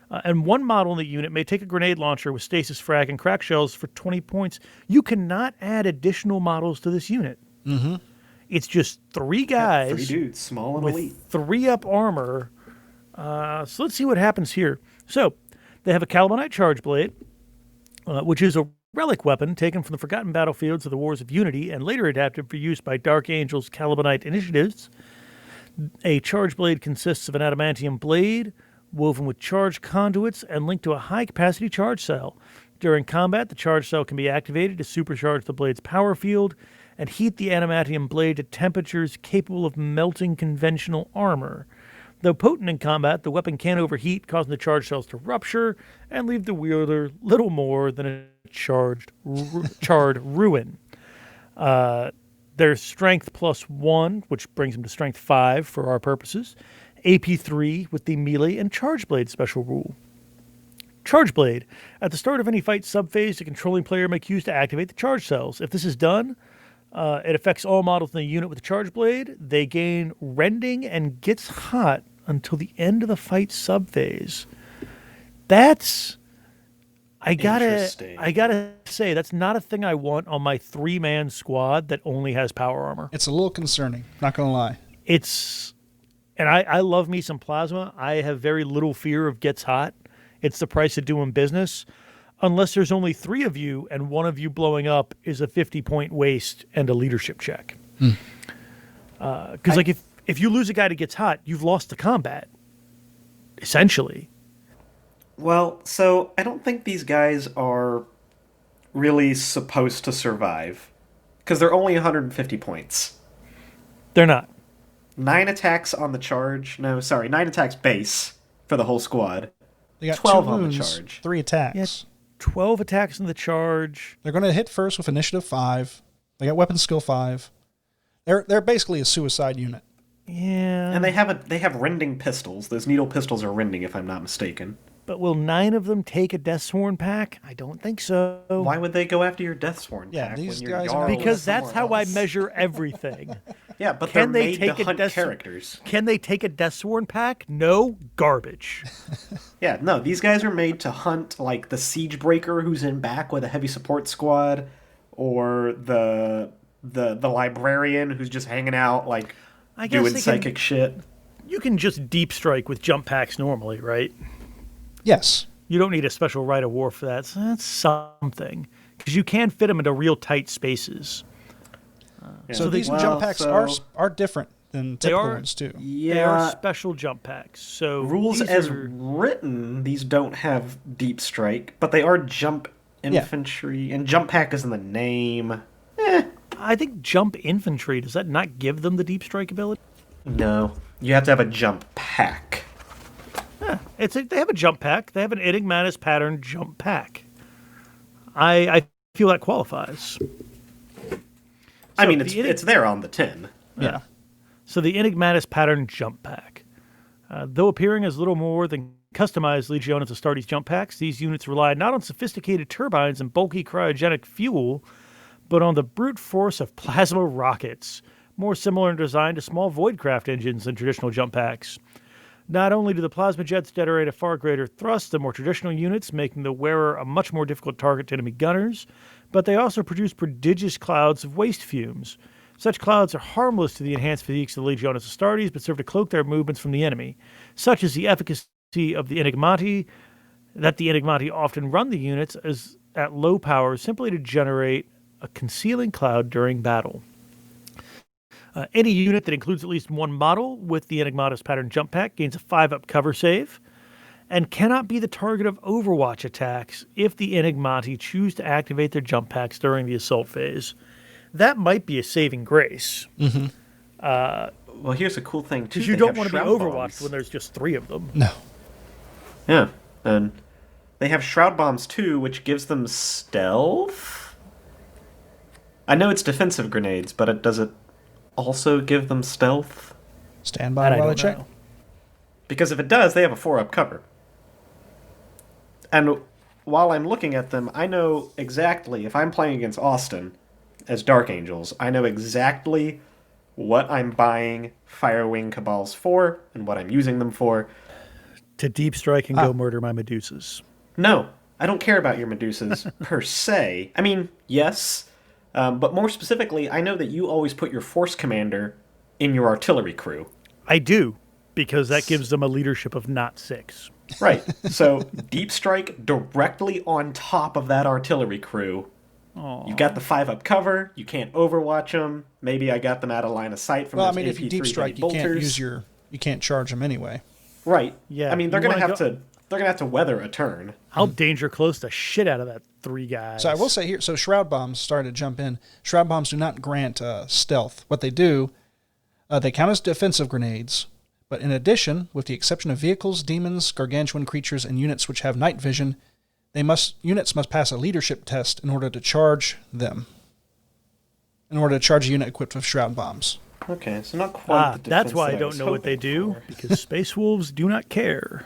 And one model in the unit may take a grenade launcher with stasis frag and crack shells for 20 points. You cannot add additional models to this unit. Mm-hmm. It's just 3 guys. 3 dudes, small and with elite. 3-up armor. So let's see what happens here. So they have a Calibanite charge blade, which is a relic weapon taken from the forgotten battlefields of the Wars of Unity and later adapted for use by Dark Angel's Calibanite initiatives. A charge blade consists of an adamantium blade woven with charge conduits and linked to a high-capacity charge cell. During combat, the charge cell can be activated to supercharge the blade's power field and heat the adamantium blade to temperatures capable of melting conventional armor. Though potent in combat, the weapon can overheat, causing the charge cells to rupture and leave the wielder little more than a charred ruin. There's strength +1, which brings them to strength 5 for our purposes. AP 3 with the melee and charge blade special rule. Charge blade. At the start of any fight subphase, the controlling player may use to activate the charge cells. If this is done, it affects all models in the unit with the charge blade. They gain rending and gets hot until the end of the fight subphase. That's... I gotta say, that's not a thing I want on my 3-man squad that only has power armor. It's a little concerning, not going to lie. And I love me some plasma. I have very little fear of gets hot. It's the price of doing business. Unless there's only 3 of you and one of you blowing up is a 50-point waste and a leadership check. Because if you lose a guy that gets hot, you've lost the combat, essentially. Well, so I don't think these guys are really supposed to survive. Because they're only 150 points. They're not. 9 attacks on the charge. No, sorry, 9 attacks base for the whole squad. They got 12 2 on the wounds, charge. 3 attacks. Yeah, 12 attacks in the charge. They're going to hit first with initiative 5. They got weapon skill 5. They're basically a suicide unit. Yeah. And they have rending pistols. Those needle pistols are rending, if I'm not mistaken. But will 9 of them take a Deathsworn pack? I don't think so. Why would they go after your Deathsworn Yeah, pack these when your guys are Jarl not- is Because that's somewhere how I else? measure everything. Yeah, but Can they're they made take to a hunt Death- characters. Can they take a Deathsworn pack? No. Garbage. Yeah, no, these guys are made to hunt like the Siegebreaker who's in back with a heavy support squad, or the librarian who's just hanging out like I guess doing they psychic shit. You can just deep strike with jump packs normally, right? Yes. You don't need a special rite of war for that. So that's something. Because you can fit them into real tight spaces. Yeah. So these Well, jump packs so- are different than typical are- ones too. Yeah, They are special jump packs. So rules these as are- written, these don't have deep strike, but they are jump infantry, and jump pack is in the name. I think jump infantry, does that not give them the deep strike ability? No, you have to have a jump pack. They have a jump pack. They have an Enigmatis pattern jump pack. I feel that qualifies. I mean, the it's there on the tin. Yeah. So the Enigmatis pattern jump pack. Though appearing as little more than customized Legiones Astartes jump packs, these units rely not on sophisticated turbines and bulky cryogenic fuel, but on the brute force of plasma rockets, more similar in design to small voidcraft engines than traditional jump packs. Not only do the plasma jets generate a far greater thrust than more traditional units, making the wearer a much more difficult target to enemy gunners, but they also produce prodigious clouds of waste fumes. Such clouds are harmless to the enhanced physiques of the Legiones Astartes, but serve to cloak their movements from the enemy. Such is the efficacy of the Enigmati, that the Enigmati often run the units as at low power simply to generate a concealing cloud during battle. Any unit that includes at least one model with the Enigmatis pattern jump pack gains a 5-up cover save and cannot be the target of Overwatch attacks if the Enigmati choose to activate their jump packs during the assault phase. That might be a saving grace. Well, here's a cool thing too. Because you they don't have want to be shroud Overwatched bombs. when there's just 3 of them. No. Yeah, and they have shroud bombs too, which gives them stealth. I know it's defensive grenades, but does it also give them stealth? Stand That by I while I don't check. know. Because if it does, they have a 4-up cover. And while I'm looking at them, I know exactly, if I'm playing against Austin as Dark Angels, I know exactly what I'm buying Firewing Cabals for and what I'm using them for. To deep strike and go murder my Medusas. No, I don't care about your Medusas per se. I mean, yes, but more specifically, I know that you always put your Force Commander in your artillery crew. I do, because that gives them a leadership of not 6. Right. So deep strike directly on top of that artillery crew. You got the 5-up cover. You can't overwatch them. Maybe I got them out of line of sight from Well, I those mean, if you deep AP3 strike, you bolters. can't use you can't charge them anyway. Right. Yeah, I mean, they're you gonna wanna have to. They're gonna have to weather a turn. I'll danger close the shit out of that 3 guys. So I will say here, so shroud bombs, started to jump in. Shroud bombs do not grant stealth. What they do, they count as defensive grenades, but in addition, with the exception of vehicles, demons, gargantuan creatures, and units which have night vision, units must pass a leadership test in order to charge them. In order to charge a unit equipped with shroud bombs. Okay, so not quite. The that's defense why I that don't was know what they hoping do, for. because Space Wolves do not care.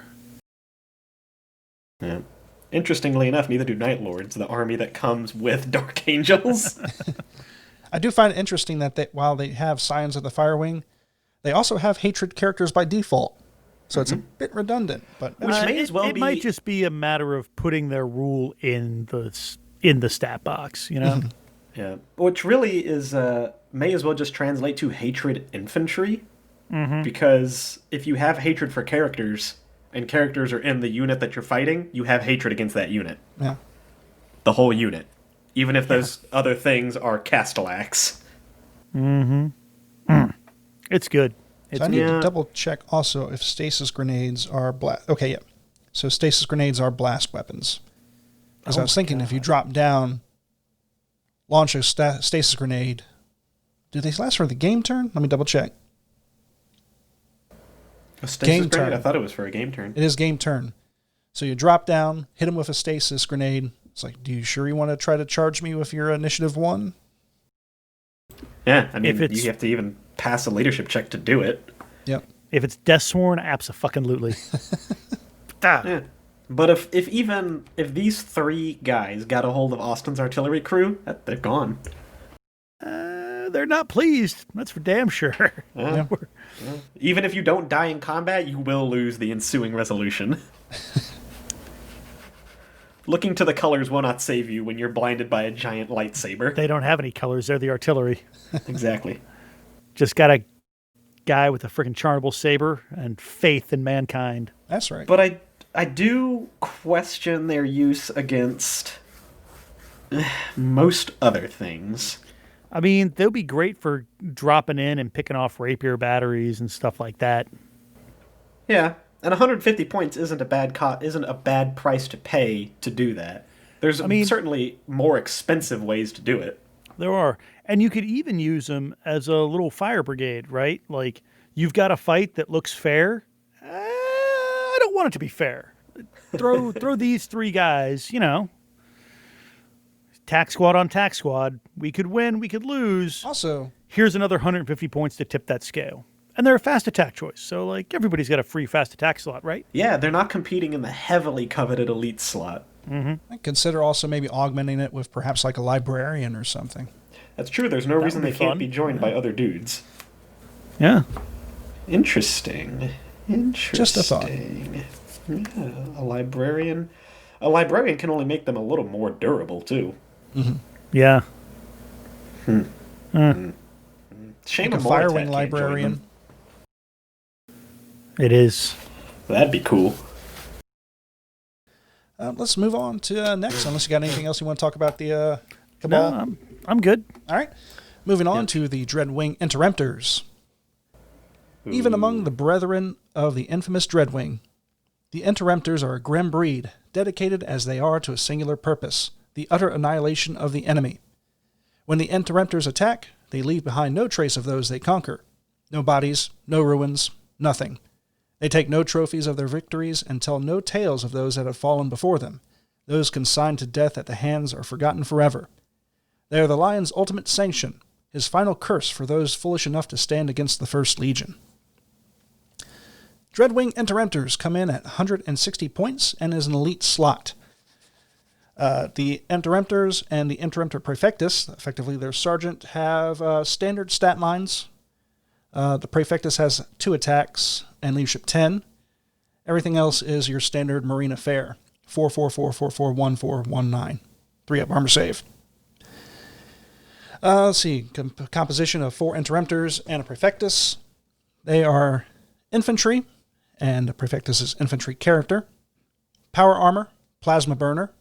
Yeah. Interestingly enough, neither do Night Lords, the army that comes with Dark Angels. I do find it interesting that while they have Scions of the Firewing, they also have hatred characters by default. So it's a bit redundant, but Which may as well it be. might just be a matter of putting their rule in the stat box, you know? Yeah, which really is may as well just translate to hatred infantry, because if you have hatred for characters and characters are in the unit that you're fighting, you have hatred against that unit, yeah. the whole unit, even if those other things are Castellax. It's good. It's So I need Yeah. to double check also if stasis grenades are blast. Okay, yeah. So stasis grenades are blast weapons. Because I was thinking if you drop down, launch a stasis grenade, do they last for the game turn? Let me double check. A stasis Game grenade? turn. I thought it was for a game turn. It is game turn. So you drop down, hit them with a stasis grenade. It's like, do you sure you want to try to charge me with your initiative 1? Yeah, I mean, If it's- you have to even pass a leadership check to do it. Yep. If it's Death Sworn, abso-fucking-lutely. Yeah. But if these 3 guys got a hold of Austin's artillery crew, they're gone. They're not pleased. That's for damn sure. Yeah. Even if you don't die in combat, you will lose the ensuing resolution. Looking to the colors will not save you when you're blinded by a giant lightsaber. They don't have any colors. They're the artillery. Exactly. Just got a guy with a freaking charnable saber and faith in mankind. That's right. But I do question their use against most other things. I mean, they'll be great for dropping in and picking off rapier batteries and stuff like that. Yeah, and 150 points isn't a bad price to pay to do that. There's certainly more expensive ways to do it. There are. And you could even use them as a little fire brigade, right? Like, you've got a fight that looks fair. I don't want it to be fair. Throw these 3 guys, tack squad on tack squad. We could win, we could lose. Also, here's another 150 points to tip that scale. And they're a fast attack choice. So, like, everybody's got a free fast attack slot, right? Yeah, they're not competing in the heavily coveted elite slot. I consider also maybe augmenting it with perhaps like a librarian or something. That's true. There's no reason they can't be joined by other dudes. Yeah. Interesting. Just a thought. Yeah, a librarian. A librarian can only make them a little more durable, too. Mm-hmm. Yeah. Shame like a a firewing librarian. It is. That'd be cool. Let's move on to next, unless you got anything else you want to talk about the Cabal. No, I'm good. All right. Moving on to the Dreadwing Interemptors. Even among the brethren of the infamous Dreadwing, the Interemptors are a grim breed, dedicated as they are to a singular purpose, the utter annihilation of the enemy. When the Interemptors attack, they leave behind no trace of those they conquer. No bodies, no ruins, nothing. They take no trophies of their victories and tell no tales of those that have fallen before them. Those consigned to death at the hands are forgotten forever. They are the Lion's ultimate sanction, his final curse for those foolish enough to stand against the First Legion. Dreadwing Interemptors come in at 160 points and is an elite slot. The Interemptors and the Interemptor Praefectus, effectively their sergeant, have standard stat lines. The Praefectus has 2 attacks and leadership 10. Everything else is your standard Marine fare. 4, 4, 4, 4, 4, 1, 4, 1, 9. 3 up armor save. Let's see. Composition of 4 Interemptors and a Praefectus. They are infantry, and the Praefectus is infantry character. Power armor, plasma burner,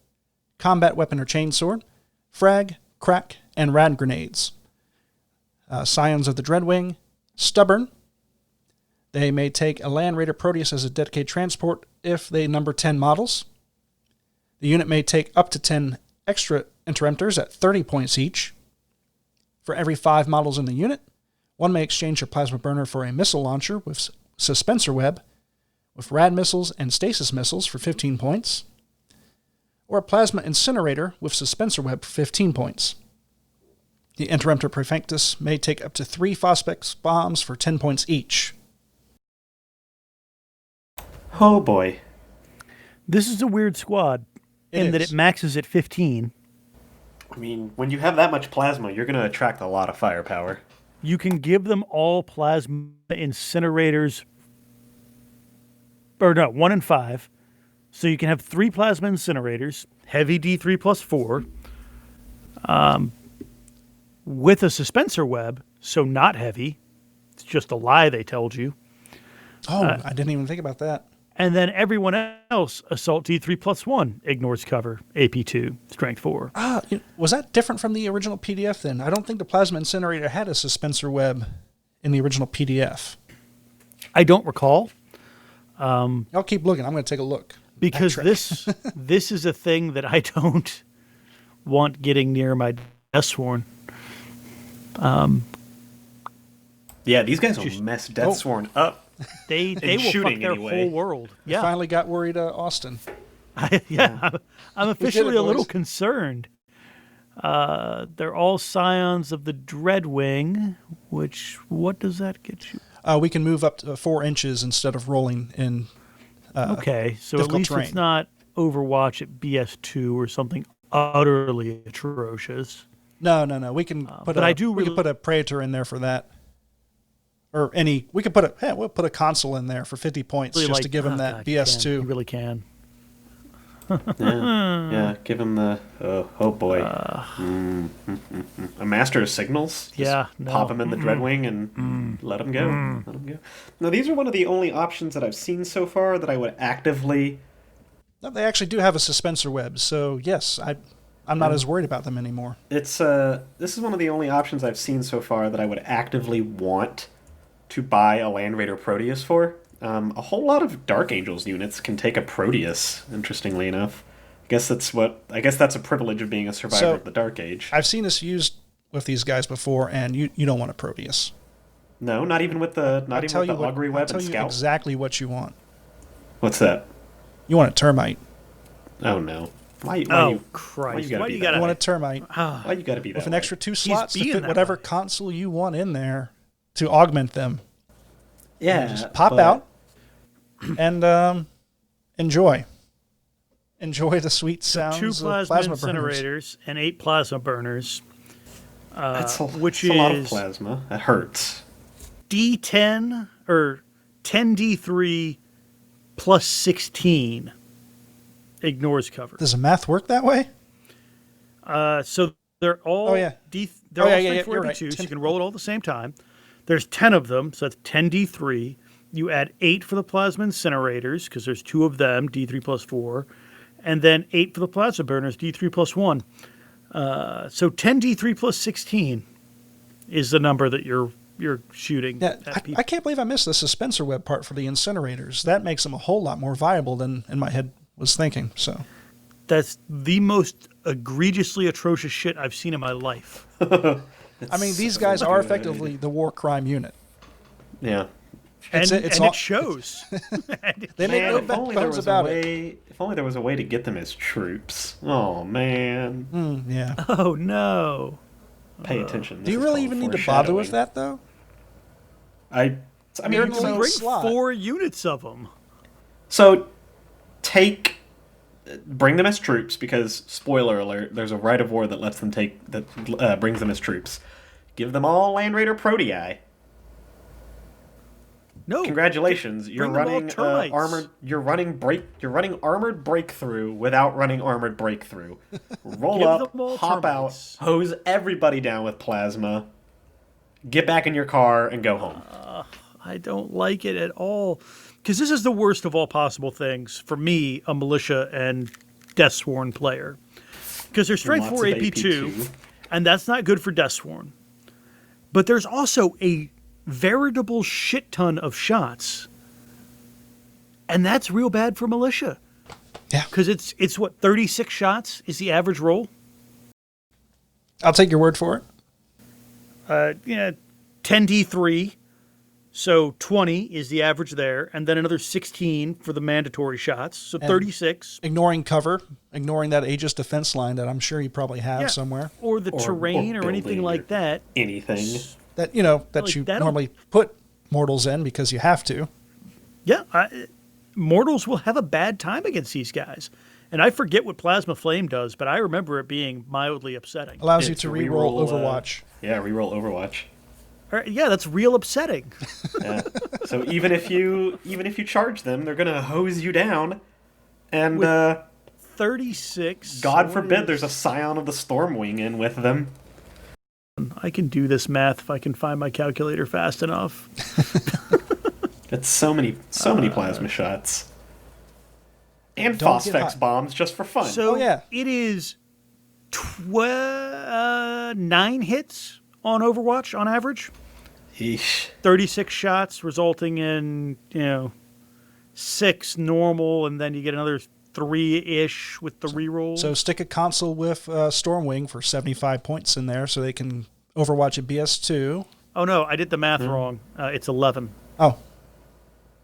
combat weapon or chainsword, frag, crack, and rad grenades. Scions of the Dreadwing, stubborn. They may take a Land Raider Proteus as a dedicated transport if they number 10 models. The unit may take up to 10 extra Interemptors at 30 points each. For every 5 models in the unit, one may exchange your plasma burner for a missile launcher with suspensor web, with rad missiles and stasis missiles for 15 points, or a plasma incinerator with suspensor web for 15 points. The Interemptor Praefectus may take up to 3 Phosphex bombs for 10 points each. Oh boy. This is a weird squad in that it maxes at 15. I mean, when you have that much plasma, you're going to attract a lot of firepower. You can give them all plasma incinerators, or no, 1 and 5. So you can have 3 plasma incinerators, heavy D3 plus 4, with a suspensor web, so not heavy. It's just a lie they told you. Oh, I didn't even think about that. And then everyone else, assault D3 plus 1, ignores cover, AP2, strength 4. Was that different from the original PDF then? I don't think the plasma incinerator had a suspensor web in the original PDF. I don't recall. I'll keep looking. I'm going to take a look. Because this is a thing that I don't want getting near my Death Sworn. Yeah, these guys will mess Death Sworn up. They will fuck their whole world. Yeah. I finally got worried, Austin. I'm officially a little concerned. They're all scions of the Dreadwing, what does that get you? We can move up to 4 inches instead of rolling in. Okay, so at difficult least terrain. it's not Overwatch at BS2 or something utterly atrocious. No. We can put. but I do we really- can put a Praetor in there for that. Or any. We could put a. We'll put a Consul in there for 50 points Really just to give him that God, BS2. You really can. Yeah, give him the oh boy, a master of signals. Just Yeah, no. pop him in the Dreadwing and let him go. Let him go. Now these are one of the only options that I've seen so far that I would actively. No, they actually do have a suspensor web, so yes, I'm not as worried about them anymore. It's this is one of the only options I've seen so far that I would actively want to buy a Land Raider Proteus for. A whole lot of Dark Angels units can take a Proteus, interestingly enough. I guess that's a privilege of being a survivor of the Dark Age. I've seen this used with these guys before, and you don't want a Proteus. No, not even with the Augury Web I'll tell and you Scout. exactly what you want. What's that? You want a Termite. Oh no! Why Christ! you gotta Why be you that gotta? You want a Termite Why you gotta be that with an way? extra 2 slots to being fit that whatever way. console you want in there to augment them. Yeah, Just pop but- out and enjoy the sweet sounds 2 of plasma plasma burners. incinerators and 8 plasma burners, That's which a lot of is plasma. That hurts. D10 or 10D3 plus 16 ignores cover. Does the math work that way? So they're all Oh, yeah. they're all yeah, strength 4 you're right. AP2, so you can roll it all at the same time. There's 10 of them, so that's 10D3. You add 8 for the plasma incinerators, because there's 2 of them, D3 plus 4. And then 8 for the plasma burners, D3 plus 1. So 10D3 plus 16 is the number that you're shooting Yeah, at people. I can't believe I missed the suspensor web part for the incinerators. That makes them a whole lot more viable than in my head was thinking. So That's the most egregiously atrocious shit I've seen in my life. I mean, these guys are effectively the war crime unit. Yeah. And all- it shows. They make Man, no if only there bones was about a it. way. If only there was a way to get them as troops. Oh man. Yeah. Oh, no. Pay attention. Do you really even need to bother with that, though? I mean, You're you going can to Bring slot. 4 units of them. So, bring them as troops because, spoiler alert, there's a right of war that lets them brings them as troops. Give them all Land Raider Protei. No. Congratulations, you're Bring them all running termites. armored. You're running armored breakthrough without running armored breakthrough. Roll Give up, them all hop termites. out, hose everybody down with plasma. Get back in your car and go home. I don't like it at all. Because this is the worst of all possible things for me, a militia and Deathsworn player. Because there's strength Lots 4 of AP2, and that's not good for Deathsworn. But there's also a veritable shit ton of shots. And that's real bad for militia. Yeah. Because it's what, 36 shots is the average roll? I'll take your word for it. 10D3, so 20 is the average there, and then another 16 for the mandatory shots, so 36. Ignoring cover, ignoring that Aegis defense line that I'm sure you probably have Yeah. somewhere. Or the terrain or anything building like or that. Anything. That Like, you that'll- normally put mortals in because you have to. Yeah, mortals will have a bad time against these guys. And I forget what Plasma Flame does, but I remember it being mildly upsetting. Allows you It's to a reroll reroll, Overwatch. Yeah, reroll Overwatch. Yeah, that's real upsetting. Yeah. So even if you charge them, they're gonna hose you down, and 36. God what forbid is- there's a Scion of the Stormwing in with them. I can do this math if I can find my calculator fast enough. It's so many plasma shots. And Don't get Phosphex hot. bombs just for fun. So Oh, yeah. it is 9 hits on Overwatch on average. Eesh. 36 shots resulting in, 6 normal, and then you get another 3-ish with the reroll. So stick a console with Stormwing for 75 points in there so they can Overwatch at BS2. Oh, no, I did the math wrong. It's 11. Oh,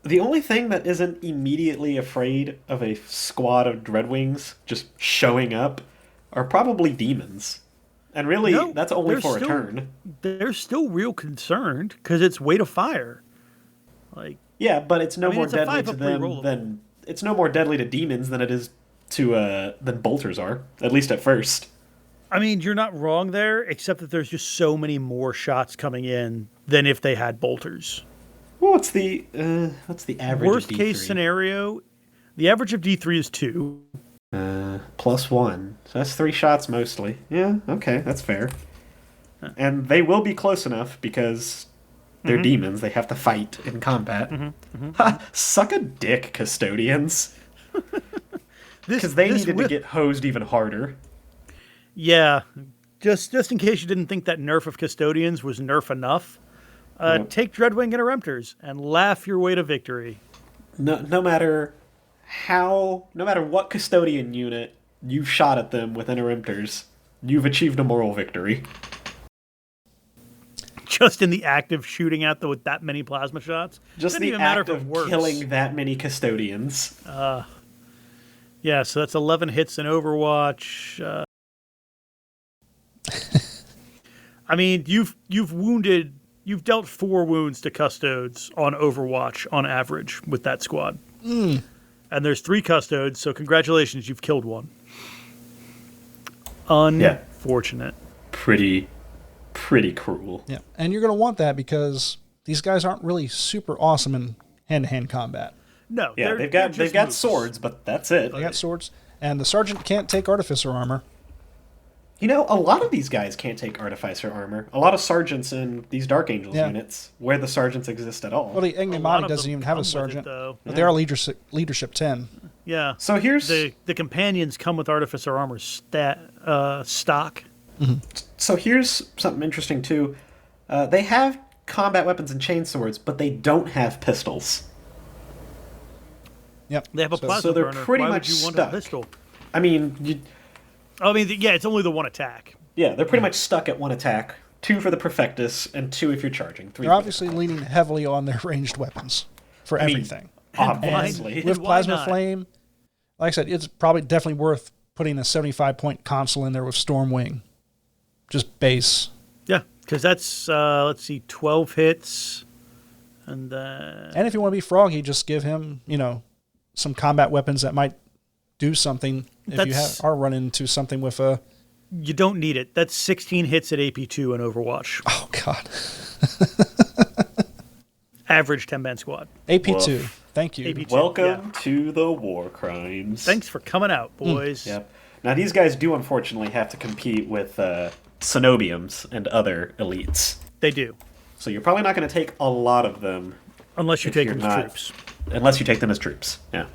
The only thing that isn't immediately afraid of a squad of Dreadwings just showing up are probably demons. And really, No, that's only they're for a still turn. they're still real concerned because it's weight of fire. Like, Yeah, but it's no more it's a deadly 5 to up them rerollable. than it's no more deadly to demons than it is to than bolters are. At least at first. I mean, you're not wrong there, except that there's just so many more shots coming in than if they had bolters. Well, what's the average? Worst of D3? case scenario, the average of D3 is 2. +1. So that's 3 shots mostly. Yeah, okay, that's fair. And they will be close enough because they're demons. They have to fight in combat. Ha! Suck a dick, custodians. Because they needed to get hosed even harder. Yeah, just in case you didn't think that nerf of custodians was nerf enough, take Dreadwing Interrupters and laugh your way to victory. No matter what custodian unit you've shot at them with Interrupters, you've achieved a moral victory. Just in the act of shooting at them with that many plasma shots? Just Doesn't the even matter act if it of works. killing that many custodians. Yeah, so that's 11 hits in Overwatch. I mean, you've dealt 4 wounds to Custodes on Overwatch on average with that squad. And there's 3 Custodes, so congratulations, you've killed 1. Unfortunate. Pretty cruel. Yeah, and you're going to want that because these guys aren't really super awesome in hand-to-hand combat. No, Yeah, they're they've just got moves. swords, but that's it. They got swords, and the sergeant can't take artificer armor. You know, a lot of these guys can't take artificer armor. A lot of sergeants in these Dark Angels units, where the sergeants exist at all. Well, the A lot Ignomani of doesn't them even have come a with it, sergeant, though. but they are leadership 10. Yeah. So here's The companions come with artificer armor stock. So here's something interesting too. They have combat weapons and chainswords, but they don't have pistols. Yep. They have a plasma so they're burner. pretty Why much would you want stuck. a pistol? I mean, I mean, yeah, it's only the one attack. yeah, they're pretty much stuck at 1 attack. 2 for the Perfectus, and 2 if you're charging. 3 They're obviously leaning heavily on their ranged weapons for mean, everything. obviously. And With why Plasma not? Flame, like I said, it's probably definitely worth putting a 75-point console in there with Stormwing. Just base. Yeah, because that's, let's see, 12 hits. And then... And if you want to be Froggy, just give him, some combat weapons that might do something if you are running into something with a... You don't need it. That's 16 hits at AP2 in Overwatch. Oh, God. Average 10-man squad. AP2. Woof. Thank you. AP2. Welcome to the war crimes. Thanks for coming out, boys. Yep. Now these guys do unfortunately have to compete with Cenobiums and other elites. They do. So you're probably not going to take a lot of them Unless you If take you're them as not- troops. unless you take them as troops. Yeah.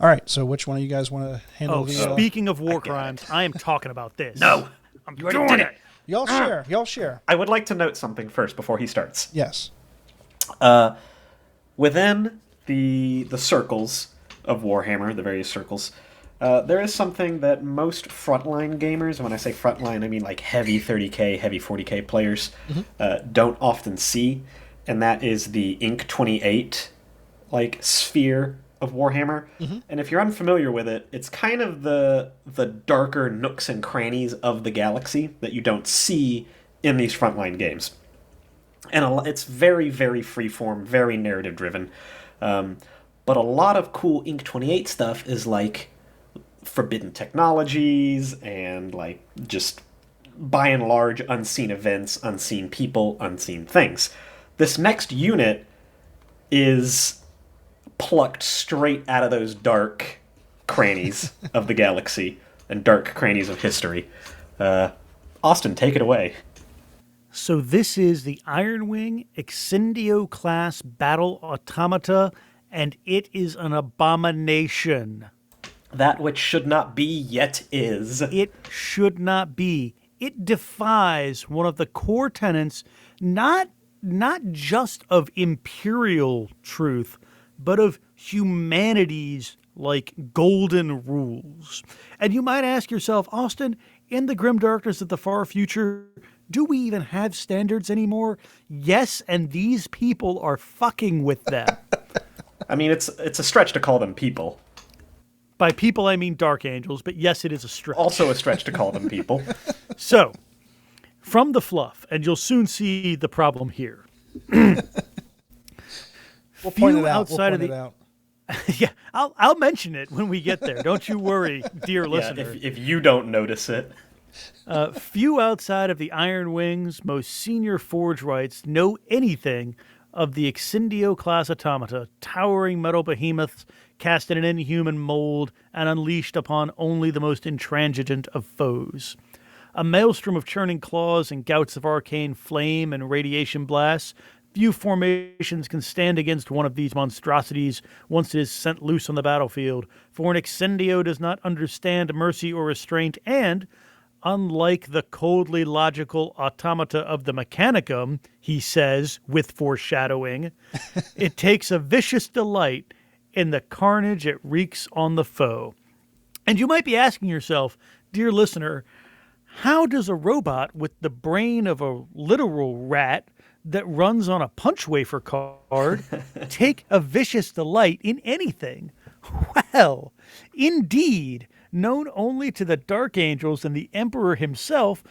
All right, so which one of you guys want to handle Oh, the... speaking of war got crimes, I am talking about this. No. I'm You already doing did it. Y'all share. Y'all share. I would like to note something first before he starts. Yes. Within the circles of Warhammer, the various circles, there is something that most frontline gamers, and when I say frontline, I mean like heavy 30k, heavy 40k players, don't often see, and that is the Inc. 28 sphere of Warhammer. And if you're unfamiliar with it, it's kind of the darker nooks and crannies of the galaxy that you don't see in these frontline games. And it's very, very freeform, very narrative driven. But a lot of cool Inc. 28 stuff is like forbidden technologies and just by and large unseen events, unseen people, unseen things. This next unit is plucked straight out of those dark crannies of the galaxy and dark crannies of history. Austin, take it away. So this is the Iron Wing Excendio class battle automata, and it is an abomination. That which should not be yet is. It should not be. It defies one of the core tenets, not just of imperial truth, but of humanity's golden rules. And you might ask yourself, Austin, in the grim darkness of the far future, do we even have standards anymore? Yes, and these people are fucking with them. I mean, it's a stretch to call them people. By people, I mean dark angels, but yes, it is a stretch. Also a stretch to call them people. So, from the fluff, and you'll soon see the problem here. We'll point it out. Outside of the, yeah, I'll mention it when we get there. Don't you worry, dear listener. If you don't notice it. Few outside of the Iron Wing's most senior Forge Rights know anything of the Exindio class automata, towering metal behemoths cast in an inhuman mold and unleashed upon only the most intransigent of foes. A maelstrom of churning claws and gouts of arcane flame and radiation blasts, few formations can stand against one of these monstrosities once it is sent loose on the battlefield, for an Exindio does not understand mercy or restraint, and, unlike the coldly logical automata of the Mechanicum, he says, with foreshadowing, it takes a vicious delight in the carnage it wreaks on the foe. And you might be asking yourself, dear listener, how does a robot with the brain of a literal rat that runs on a punch wafer card take a vicious delight in anything? Well, indeed, known only to the Dark Angels and the Emperor himself,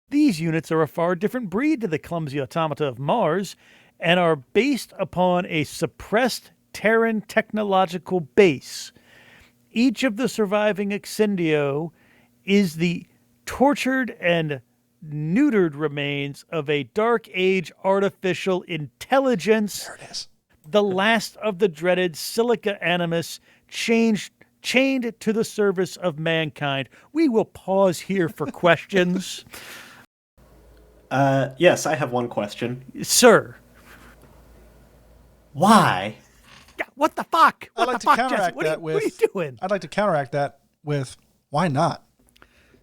these units are a far different breed to the clumsy automata of Mars and are based upon a suppressed Terran technological base. Each of the surviving Exindio is the tortured and neutered remains of a Dark Age artificial intelligence. There it is. The last of the dreaded Silica Animus chained to the service of mankind. We will pause here for questions. Yes, I have one question. Sir. Why? What the fuck? I'd What like the to fuck, counteract Jesse? What that are you doing? I'd like to counteract that with, why not?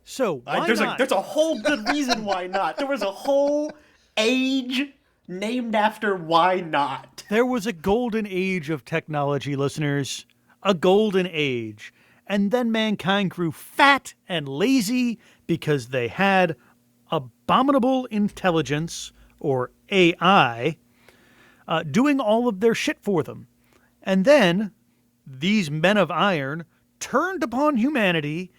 So, why there's not? there's a whole good reason why not. There was a whole age named after why not. There was a golden age of technology, listeners. A golden age. And then mankind grew fat and lazy because they had abominable intelligence, or AI, doing all of their shit for them. And then these men of iron turned upon humanity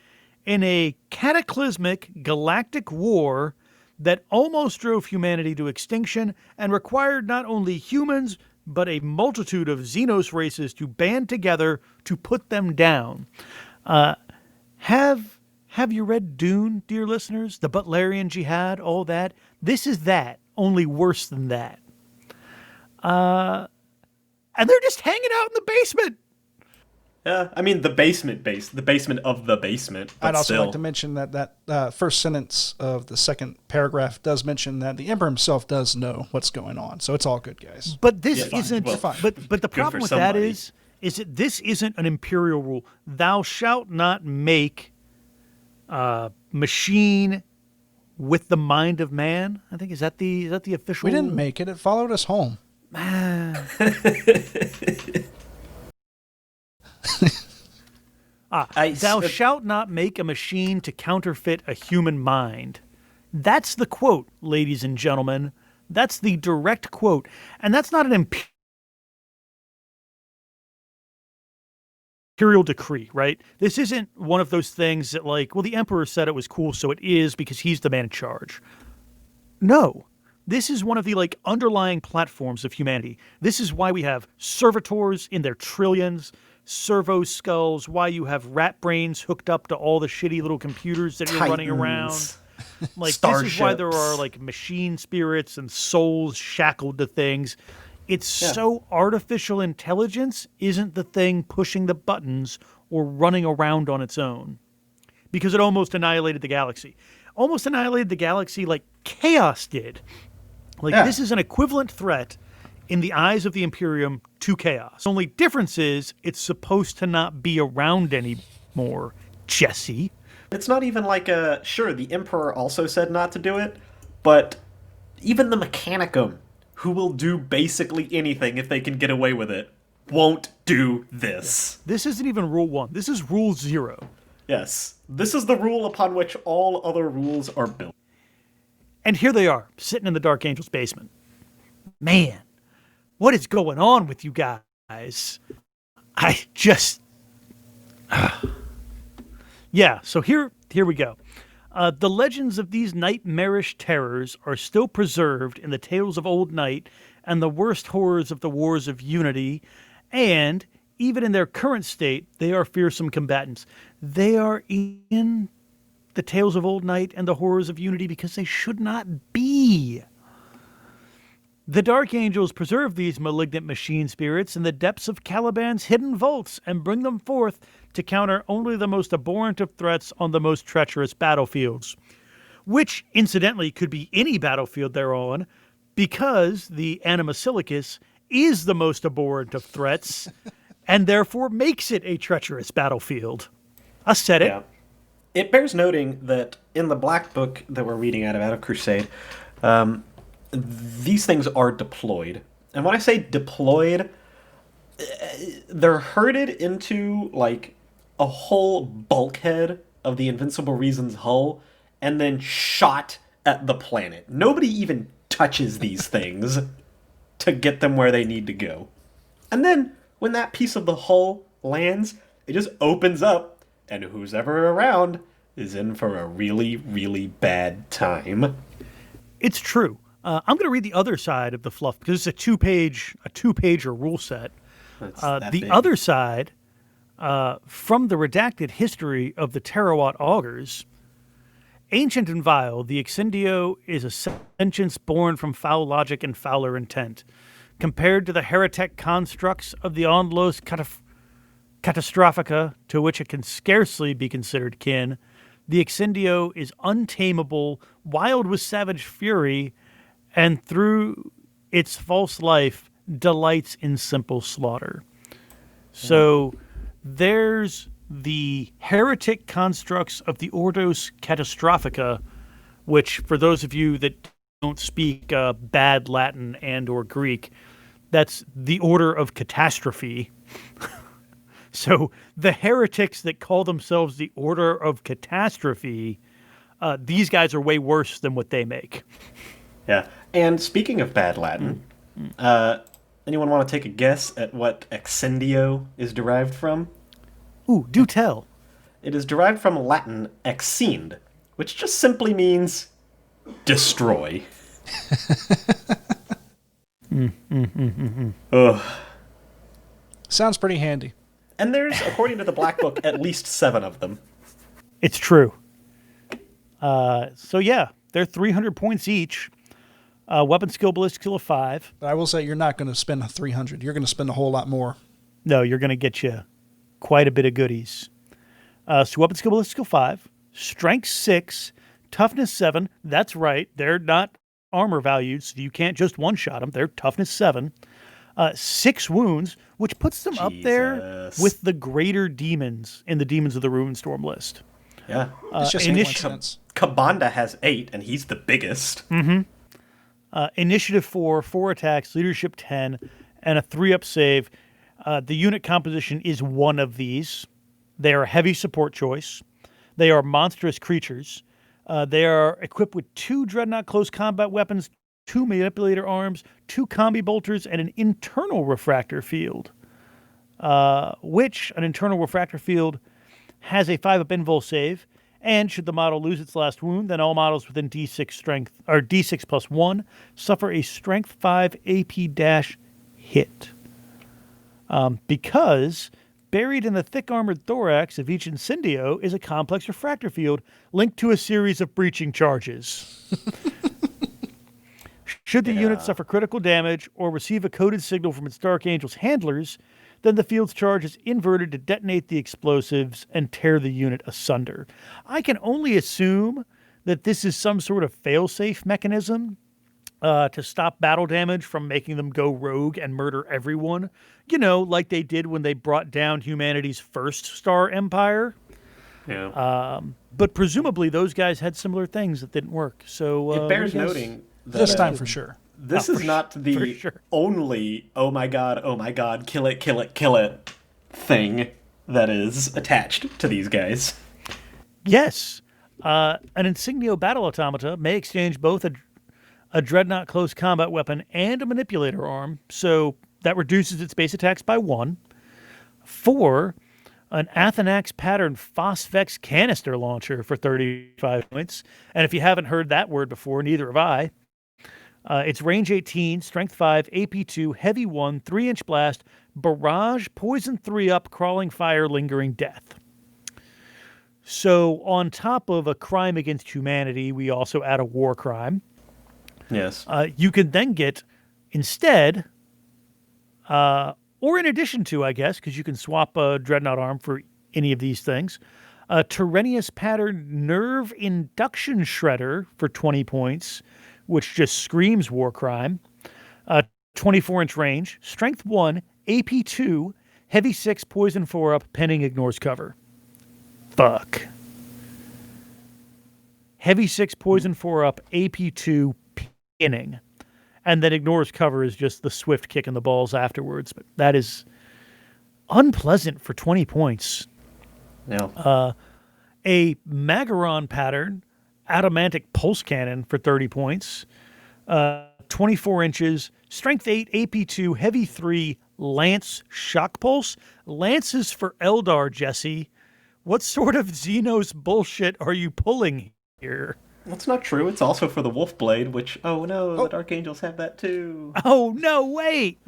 in a cataclysmic galactic war that almost drove humanity to extinction and required not only humans, but a multitude of Xenos races to band together to put them down. Have you read Dune, dear listeners? The Butlerian Jihad, all that? This is that, only worse than that. And they're just hanging out in the basement. I mean, the basement of the basement. But I'd also still. like to mention that first sentence of the second paragraph does mention that the Emperor himself does know what's going on. So it's all good, guys. But this fine. isn't. Well, fine. But the problem with that is that this isn't an imperial rule. Thou shalt not make machine with the mind of man. I think is that the official. We didn't make it. It followed us home. Thou shalt not make a machine to counterfeit a human mind. That's the quote, ladies and gentlemen. That's the direct quote. And that's not an imperial decree, right? This isn't one of those things that, like, well, the Emperor said it was cool, so it is because he's the man in charge. No. This is one of the, like, underlying platforms of humanity. This is why we have servitors in their trillions, servo skulls, why you have rat brains hooked up to all the shitty little computers that you're running around. Like, Starships. This is why there are, like, machine spirits and souls shackled to things. It's so artificial intelligence isn't the thing pushing the buttons or running around on its own. Because it almost annihilated the galaxy. Almost annihilated the galaxy like Chaos did. Like, this is an equivalent threat in the eyes of the Imperium to Chaos. The only difference is it's supposed to not be around anymore, Jesse. It's not even like sure, the Emperor also said not to do it, but even the Mechanicum, who will do basically anything if they can get away with it, won't do this. This isn't even Rule 1. This is Rule 0. Yes. This is the rule upon which all other rules are built. And here they are, sitting in the Dark Angel's basement. Man, what is going on with you guys? I just... Yeah, so here we go. The legends of these nightmarish terrors are still preserved in the Tales of Old Night and the worst horrors of the Wars of Unity, and even in their current state, they are fearsome combatants. They are in the Tales of Old Night and the horrors of Unity because they should not be. The Dark Angels preserve these malignant machine spirits in the depths of Caliban's hidden vaults and bring them forth to counter only the most abhorrent of threats on the most treacherous battlefields, which, incidentally, could be any battlefield they're on, because the Anima Silicus is the most abhorrent of threats, and therefore makes it a treacherous battlefield. I said it. Yeah. It bears noting that in the Black Book that we're reading out of Crusade, these things are deployed. And when I say deployed, they're herded into, like, a whole bulkhead of the Invincible Reason's hull and then shot at the planet. Nobody even touches these things to get them where they need to go. And then, when that piece of the hull lands, it just opens up, and who's ever around is in for a really, really bad time. It's true. I'm going to read the other side of the fluff because it's a two-pager rule set. The big. other side, from the redacted history of the Terawatt Augurs, ancient and vile, the Exindio is a sentience born from foul logic and fouler intent. Compared to the heretic constructs of the Onlos Catastrophica, to which it can scarcely be considered kin, the Exindio is untamable, wild with savage fury, and through its false life delights in simple slaughter. So there's the heretic constructs of the Ordos Catastrophica, which, for those of you that don't speak bad Latin and or Greek, that's the order of catastrophe. So the heretics that call themselves the Order of Catastrophe, these guys are way worse than what they make. Yeah. And speaking of bad Latin, anyone want to take a guess at what excendio is derived from? Ooh, do tell. It is derived from Latin excind, which just simply means destroy. Ugh. Sounds pretty handy. And there's, according to the Black Book, at least 7 of them. It's true. So yeah, they're 300 points each. Weapon skill, ballistic skill of 5. But I will say you're not going to spend 300. You're going to spend a whole lot more. No, you're going to get you quite a bit of goodies. So weapon skill, ballistic skill 5. Strength 6. Toughness 7. That's right. They're not armor valued, so you can't just one-shot them. They're toughness 7. 6 wounds, which puts them up there with the greater demons in the Demons of the Ruinstorm list. Yeah. It's just coincidence. Kabanda has 8, and he's the biggest. Initiative 4, 4 attacks, leadership 10, and a 3-up save. The unit composition is one of these. They are a heavy support choice. They are monstrous creatures. They are equipped with 2 Dreadnought close combat weapons, 2 manipulator arms, 2 combi bolters, and an internal refractor field. Which an internal refractor field has a 5-up invul save. And should the model lose its last wound, then all models within D6 strength or D6 plus 1 suffer a strength 5 AP dash hit. Because buried in the thick armored thorax of each incendio is a complex refractor field linked to a series of breaching charges. Should the unit suffer critical damage or receive a coded signal from its Dark Angel's handlers, then the field's charge is inverted to detonate the explosives and tear the unit asunder. I can only assume that this is some sort of fail-safe mechanism to stop battle damage from making them go rogue and murder everyone. You know, like they did when they brought down humanity's first star empire. Yeah. But presumably those guys had similar things that didn't work. So it bears noting that This time for sure. This is not the only, oh my god, kill it thing that is attached to these guys. Yes. An Insignio battle automata may exchange both a Dreadnought close combat weapon and a manipulator arm, so that reduces its base attacks by 1. 4, an Athanax pattern Phosphex canister launcher for 35 points. And if you haven't heard that word before, neither have I. It's range 18, strength 5, AP 2, heavy 1, 3-inch blast, barrage, poison 3 up, crawling fire, lingering death. So on top of a crime against humanity, we also add a war crime. Yes. You can then get, instead, or in addition to, I guess, because you can swap a Dreadnought arm for any of these things, a Tyrenius pattern nerve induction shredder for 20 points, which just screams war crime. 24-inch range, strength 1, AP 2, heavy 6, poison 4 up, pending ignores cover. Fuck. Heavy 6, poison 4 up, AP 2, pinning. And then ignores cover is just the swift kick in the balls afterwards. But that is unpleasant for 20 points. Yeah. A Magaron pattern, adamantic pulse cannon for 30 points. 24 inches, strength 8, AP 2, heavy 3, lance shock pulse. Lances for Eldar, Jesse. What sort of Xenos bullshit are you pulling here? That's not true. It's also for the Wolfblade, which, the Dark Angels have that too. Oh, no, wait!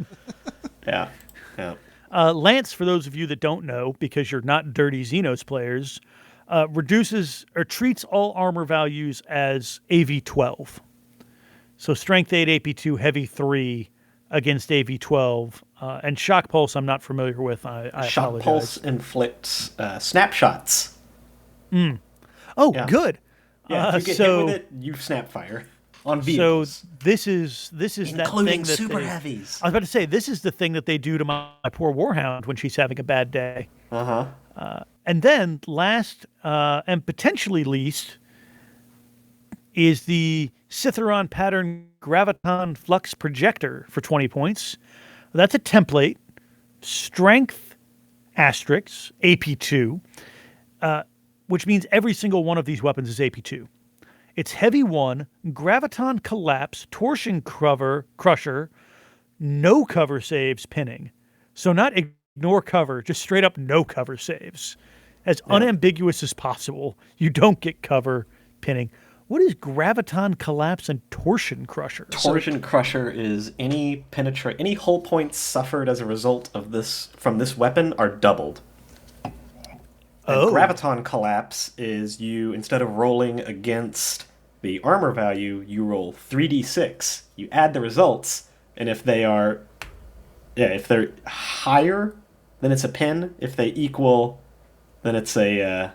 Yeah. Lance, for those of you that don't know, because you're not dirty Xenos players, reduces or treats all armor values as AV-12. So strength 8, AP 2, heavy 3 against AV-12. And shock pulse I'm not familiar with. I Shock apologize. pulse inflicts snapshots. Oh, Yeah. good. Yeah, if you get hit with it, you snap fire on vehicles. So this is that thing Including that super they, heavies. I was about to say, this is the thing that they do to my poor Warhound when she's having a bad day. And then last and potentially least is the Citheron pattern Graviton Flux Projector for 20 points. That's a template. Strength asterisk, AP2, which means every single one of these weapons is AP2. It's heavy 1, Graviton Collapse, Torsion Crusher, no cover saves, pinning. So not ignore cover, just straight up no cover saves. As unambiguous as possible. You don't get cover, pinning. What is Graviton Collapse and Torsion Crusher? Torsion Crusher is any hull points suffered as a result of from this weapon are doubled. And Graviton Collapse is you, instead of rolling against the armor value, you roll 3d6. You add the results, and if they're higher, then it's a pin. If they equal, then it's a...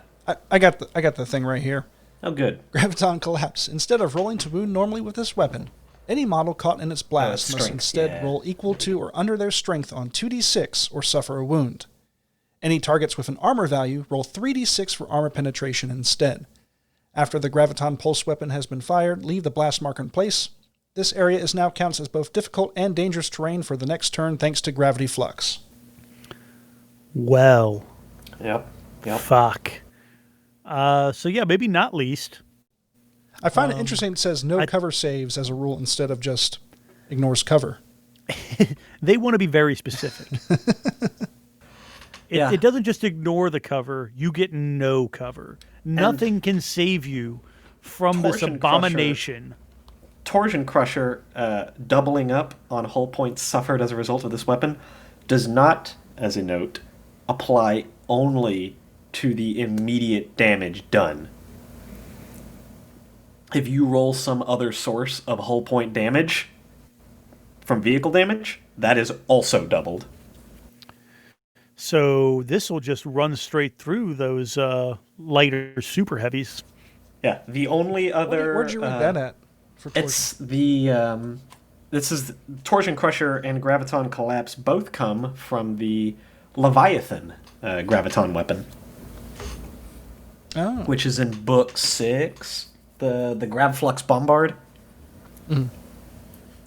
I got the thing right here. Oh, good. Graviton Collapse. Instead of rolling to wound normally with this weapon, any model caught in its blast must instead roll equal to or under their strength on 2d6 or suffer a wound. Any targets with an armor value roll 3d6 for armor penetration instead. After the Graviton Pulse weapon has been fired, leave the blast marker in place. This area is now counts as both difficult and dangerous terrain for the next turn thanks to Gravity Flux. Well. Yep. Fuck. So yeah, maybe not least. I find it interesting it says no cover saves as a rule instead of just ignores cover. They want to be very specific. It doesn't just ignore the cover. You get no cover. Nothing can save you from this abomination. Torsion Crusher, doubling up on hull points suffered as a result of this weapon, does not, as a note, apply only to the immediate damage done. If you roll some other source of hull point damage from vehicle damage, that is also doubled. So this will just run straight through those lighter super heavies. Yeah, the only other... Where'd you read that at? For Torsion? It's the... this is Torsion Crusher and Graviton Collapse both come from the Leviathan Graviton weapon. Oh. Which is in book 6, the Gravflux Bombard. Mm.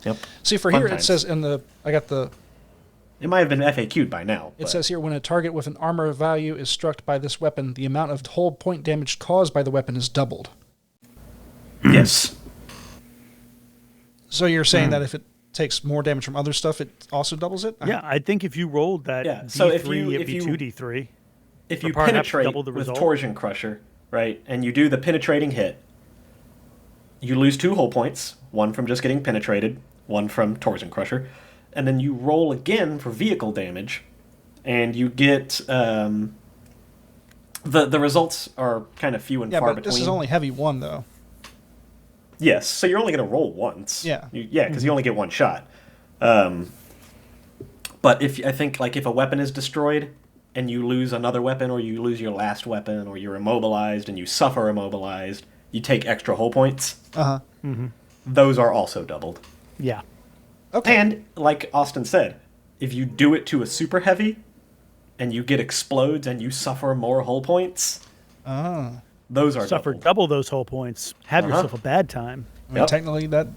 Yep. See, for Fun here times. it says It might have been FAQ'd by now. It says here, when a target with an armor value is struck by this weapon, the amount of hull point damage caused by the weapon is doubled. Yes. So you're saying that if it takes more damage from other stuff, it also doubles it? Yeah, I think if you rolled that Yeah, D3, so it'd be 2D3. if you perhaps penetrate double the with result. Torsion Crusher, right, and you do the penetrating hit, you lose 2 hull points, one from just getting penetrated, one from Torsion Crusher, and then you roll again for vehicle damage, and you get the results are kind of few and Yeah, far but between. this is only heavy 1, though. Yes, so you're only going to roll once. Yeah. Because you only get one shot. But I think if a weapon is destroyed and you lose another weapon, or you lose your last weapon, or you're immobilized and you suffer immobilized, you take extra hull points. Uh-huh. Those are also doubled. Yeah. Okay. And, like Austin said, if you do it to a super heavy and you get explodes and you suffer more hull points, those are Suffer doubled. double those whole points. Have yourself a bad time. I mean, technically, that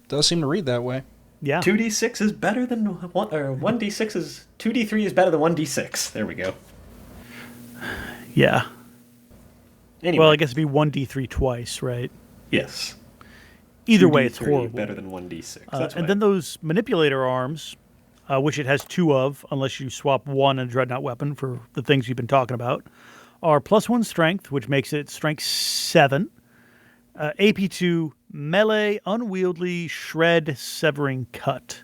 does seem to read that way. Yeah. 2d6 is better than 1d6 is 2d3 is better than 1d6. There we go. Yeah. Anyway, Well, I guess it'd be 1d3 twice, right? yes. Either way, 2d3 it's horrible. better than 1d6. And then those manipulator arms, which it has 2 of, unless you swap 1 and dreadnought weapon for the things you've been talking about, are +1 strength, which makes it strength 7. AP2 melee, unwieldy, shred, severing, cut,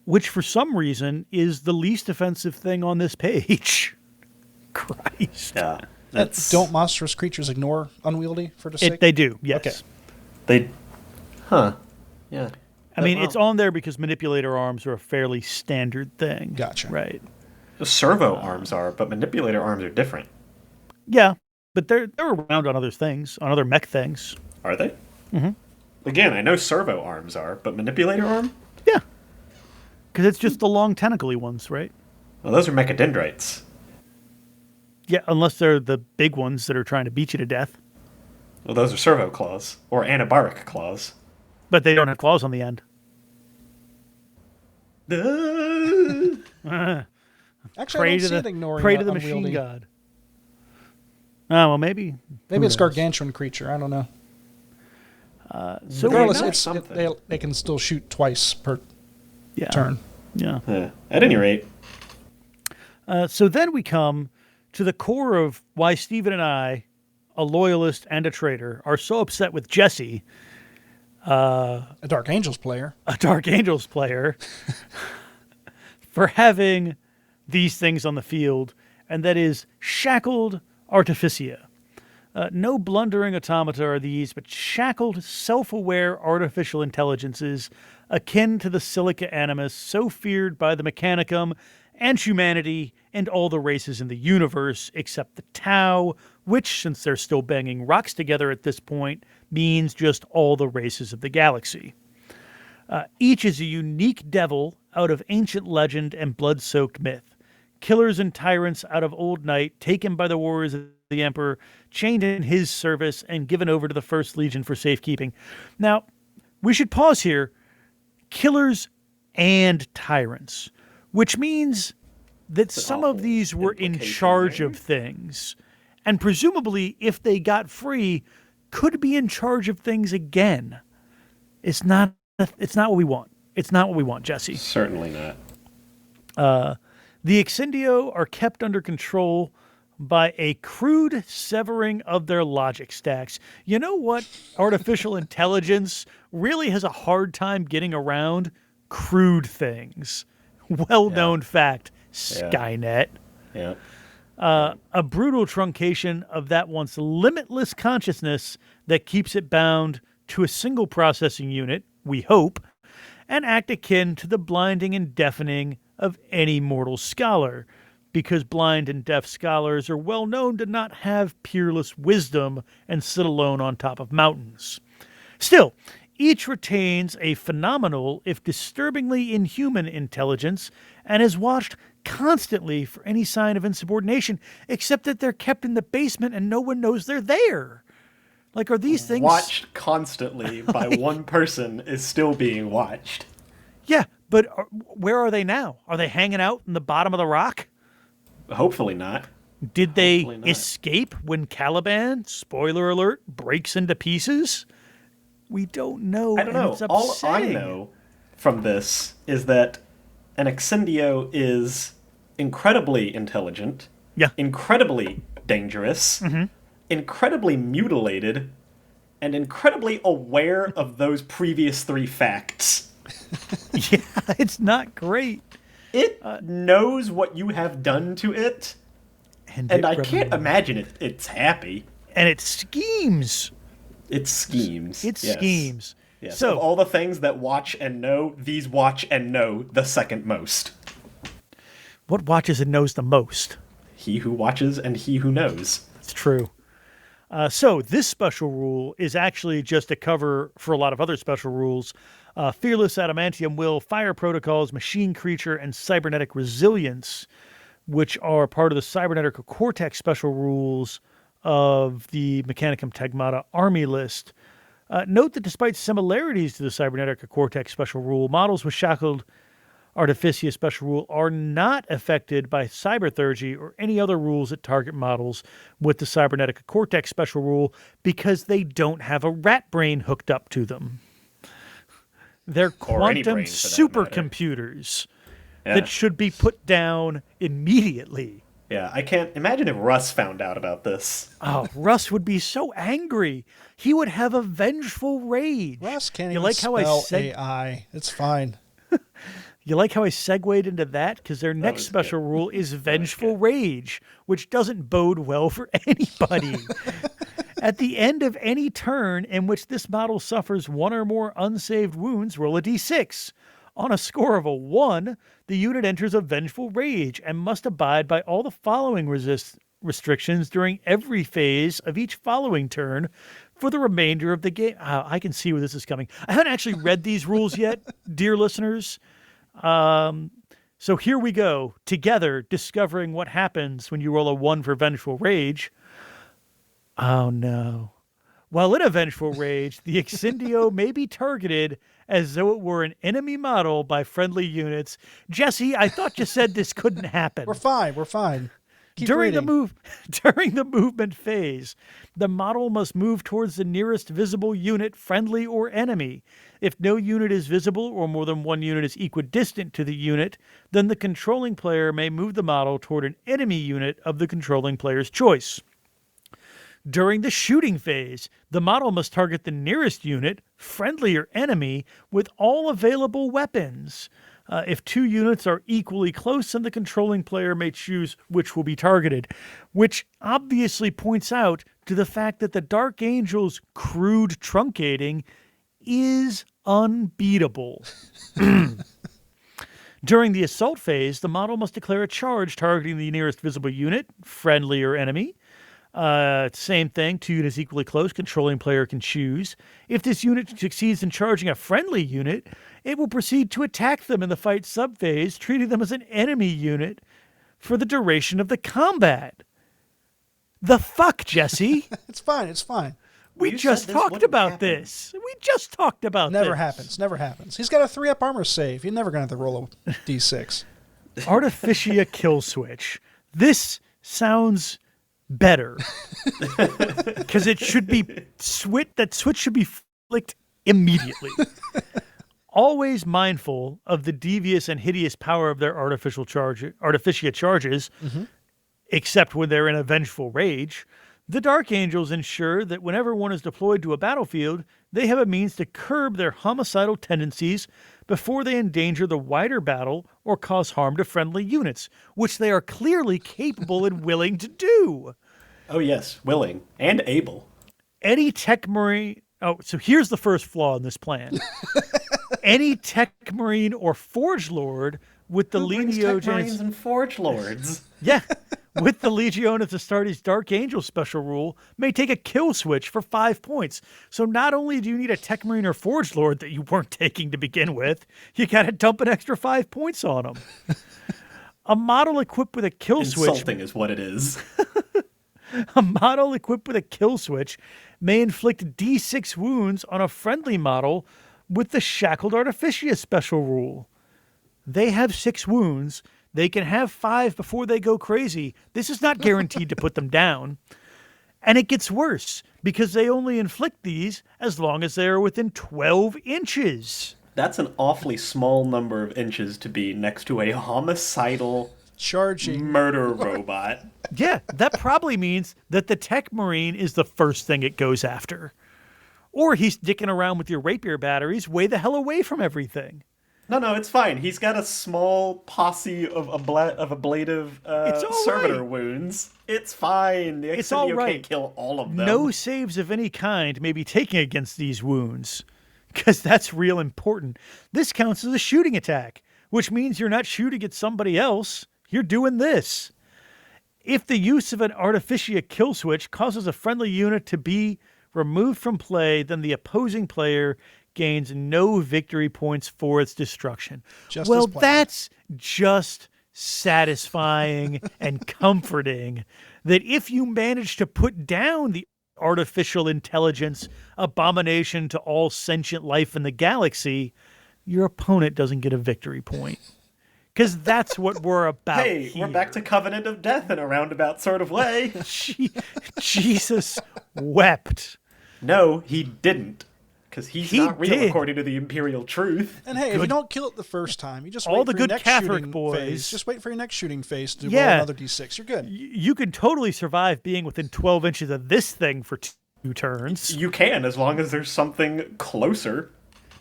which for some reason is the least offensive thing on this page. Christ. yeah, Don't monstrous creatures ignore unwieldy for the sake? They do, yes. Okay. they, yeah. I mean, it's on there because manipulator arms are a fairly standard thing. Gotcha. Right. Servo arms are, but manipulator arms are different. Yeah, but they're around on other things, on other mech things. Are they? Mm-hmm. Again, I know servo arms are, but manipulator arm? Yeah. Because it's just the long tentacle-y ones, right? Well, those are mechadendrites. Yeah, unless they're the big ones that are trying to beat you to death. Well, those are servo claws or anabaric claws. But they don't have claws on the end. Actually, I don't see it ignoring pray to the unwieldy. machine god. Oh, well, maybe. Maybe it's gargantuan creature. I don't know. So Regardless, know it's something. they can still shoot twice per yeah. turn. Yeah. At any rate, So then we come to the core of why Stephen and I, a loyalist and a traitor, are so upset with Jesse, A Dark Angels player. a Dark Angels player, for having these things on the field, and that is shackled artificia. No blundering automata are these, but shackled, self-aware artificial intelligences akin to the Silica Animus, so feared by the Mechanicum and humanity and all the races in the universe except the Tau, which, since they're still banging rocks together at this point, means just all the races of the galaxy. Each is a unique devil out of ancient legend and blood-soaked myth. Killers and tyrants out of old night, taken by the warriors of the Emperor, chained in his service, and given over to the First Legion for safekeeping. Now, we should pause here. Killers and tyrants, which means that some of these were in charge of things, and presumably, if they got free, could be in charge of things again. It's not what we want. It's not what we want, Jesse. certainly not. The Exindio are kept under control by a crude severing of their logic stacks. You know what artificial intelligence really has a hard time getting around? Crude things. Well-known fact, Skynet. Yeah. A brutal truncation of that once limitless consciousness that keeps it bound to a single processing unit, we hope, and act akin to the blinding and deafening of any mortal scholar, because blind and deaf scholars are well known to not have peerless wisdom and sit alone on top of mountains. Still, each retains a phenomenal, if disturbingly inhuman, intelligence and is watched constantly for any sign of insubordination, except that they're kept in the basement and no one knows they're there. Like, are these things... Watched constantly by one person is still being watched. Yeah, but where are they now? Are they hanging out in the bottom of the rock? Hopefully not. Did they Hopefully not. escape when Caliban, spoiler alert, breaks into pieces? We don't know. I don't and know. it's All I upsetting. know from this is that an Exindio is incredibly intelligent, Yeah. incredibly dangerous, incredibly mutilated, and incredibly aware of those previous 3 facts. Yeah, it's not great. It knows what you have done to it, and I can't imagine it's happy. And it schemes. It schemes. It yes. schemes. Yes. So of all the things that watch and know, these watch and know the second most. what watches and knows the most? He who watches and he who knows. It's true. So this special rule is actually just a cover for a lot of other special rules. Fearless Adamantium Will, Fire Protocols, Machine Creature, and Cybernetic Resilience, which are part of the Cybernetic Cortex special rules of the Mechanicum Tagmata Army list. Note that despite similarities to the Cybernetic Cortex special rule, models with Shackled Artificia special rule are not affected by Cybertheurgy or any other rules that target models with the Cybernetic Cortex special rule because they don't have a rat brain hooked up to them. They're quantum supercomputers that should be put down immediately. Yeah, I can't imagine if Russ found out about this. Oh, Russ would be so angry. He would have a vengeful rage. Russ can't You even like how I spell said AI. It's fine. You like how I segued into that? Because their next special rule is Vengeful Rage, which doesn't bode well for anybody. At the end of any turn in which this model suffers 1 or more unsaved wounds, roll a d6. On a score of a 1, the unit enters a Vengeful Rage and must abide by all the following restrictions during every phase of each following turn for the remainder of the game. I can see where this is coming. I haven't actually read these rules yet, dear listeners. So here we go, together discovering what happens when you roll a 1 for Vengeful Rage. Oh no. While in a Vengeful Rage, the Exindio may be targeted as though it were an enemy model by friendly units. Jesse, I thought you said this couldn't happen. We're fine. We're fine. Keep During reading. during the movement phase, the model must move towards the nearest visible unit, friendly or enemy. If no unit is visible or more than one unit is equidistant to the unit, then the controlling player may move the model toward an enemy unit of the controlling player's choice. During the shooting phase, the model must target the nearest unit, friendly or enemy, with all available weapons. If 2 units are equally close, then the controlling player may choose which will be targeted, which obviously points out to the fact that the Dark Angel's crude truncating is unbeatable. During the assault phase, the model must declare a charge targeting the nearest visible unit, friendly or enemy. Same thing, 2 units equally close, controlling player can choose. If this unit succeeds in charging a friendly unit, it will proceed to attack them in the fight subphase, treating them as an enemy unit for the duration of the combat. The fuck, Jesse? It's fine. It's fine. We just talked about this. We just talked about this. Never happens. Never happens. He's got a 3-up armor save. You're never going to have to roll a d6. Artificia kill switch. This sounds better because it should be that switch should be flicked immediately. Always mindful of the devious and hideous power of their artificia charges, except when they're in a vengeful rage, the Dark Angels ensure that whenever one is deployed to a battlefield, they have a means to curb their homicidal tendencies before they endanger the wider battle or cause harm to friendly units, which they are clearly capable and willing to do. Oh yes, willing and able. Any Tech Marine... Oh, so here's the first flaw in this plan. Any Tech Marine or Forge Lord with the Tech Marines and Forge Lords. Yeah, with the Legiones Astartes Dark Angel special rule, may take a kill switch for 5 points. So not only do you need a Tech Marine or Forge Lord that you weren't taking to begin with, you got to dump an extra 5 points on them. A model equipped with a kill switch... Insulting is what it is. A model equipped with a kill switch may inflict D6 wounds on a friendly model with the Shackled Artificia special rule. They have 6 wounds. They can have 5 before they go crazy. This is not guaranteed to put them down. And it gets worse because they only inflict these as long as they are within 12 inches. That's an awfully small number of inches to be next to a homicidal Charging. murder robot. Yeah, that probably means that the Tech Marine is the first thing it goes after. Or he's dicking around with your rapier batteries way the hell away from everything. No, it's fine. He's got a small posse of ablative servitor wounds. It's fine. The It's all Exindio right. can't kill all of them. No saves of any kind may be taken against these wounds, because that's real important. This counts as a shooting attack, which means you're not shooting at somebody else. You're doing this. If the use of an Artificia kill switch causes a friendly unit to be removed from play, then the opposing player gains no victory points for its destruction. Just well, as planned. that's just satisfying and comforting that if you manage to put down the artificial intelligence abomination to all sentient life in the galaxy, your opponent doesn't get a victory point. Because that's what we're about. Hey, we're back to Covenant of Death in a roundabout sort of way. Jesus wept. No, he didn't. Because he's He not real did. according to the Imperial truth. And hey, if you don't kill it the first time, you just All wait the for your good next Catholic shooting boys. phase. Just wait for your next shooting phase to roll Yeah. another d6. You're good. You can totally survive being within 12 inches of this thing for 2 turns. You can, as long as there's something closer.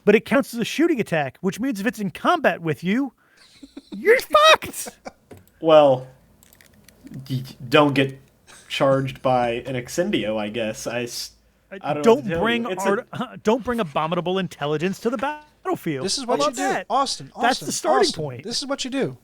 But it counts as a shooting attack, which means if it's in combat with you, you're fucked. Well, don't get charged by an Exindio, I guess. I don't know what to tell you. Don't bring abominable intelligence to the battlefield. This is what How you about do. that? Austin, That's the starting Austin, point. This is what you do.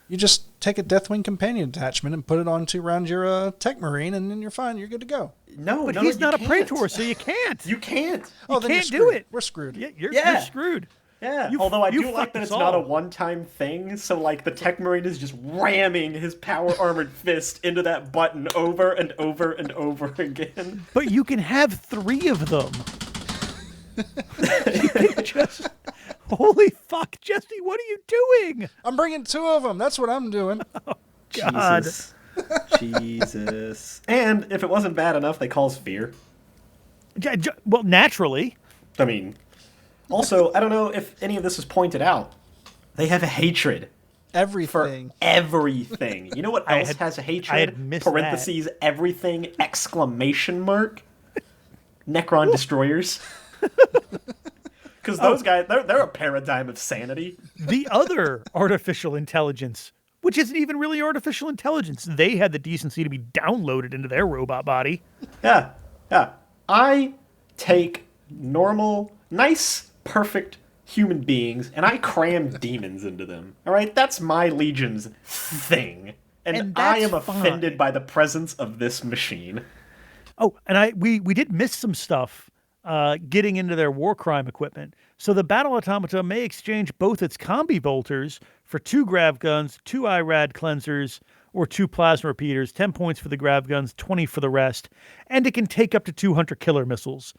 You just take a Deathwing companion attachment and put it onto around your Tech Marine, and then you're fine. You're good to go. No, But no, he's you not a can't. Praetor, so you can't. You can't. Oh, then can't you're do screwed. it. We're screwed. You're Yeah. screwed. Yeah, You- although I you do like fucked that us it's not a all. one-time thing, so like the Tech Marine is just ramming his power-armored fist into that button over and over and over again. But you can have 3 of them. You can just... Holy fuck, Jesse, what are you doing? I'm bringing 2 of them. That's what I'm doing. God. Jesus. And if it wasn't bad enough, they call Sphere. Well, naturally. I mean, also, I don't know if any of this is pointed out. They have a hatred for Everything. everything. You know what else has a hatred? I had missed Parentheses, everything, exclamation mark. Necron destroyers. Because those guys, they're a paradigm of sanity. The other artificial intelligence, which isn't even really artificial intelligence, they had the decency to be downloaded into their robot body. Yeah. I take normal, nice, perfect human beings and I cram demons into them. All right? That's my Legion's thing. And I that's am fine. offended by the presence of this machine. Oh, and we did miss some stuff getting into their war crime equipment. So the Battle Automata may exchange both its combi bolters for 2 grav guns, 2 IRAD cleansers, or 2 plasma repeaters, 10 points for the grav guns, 20 for the rest, and it can take up to 2 hunter killer missiles,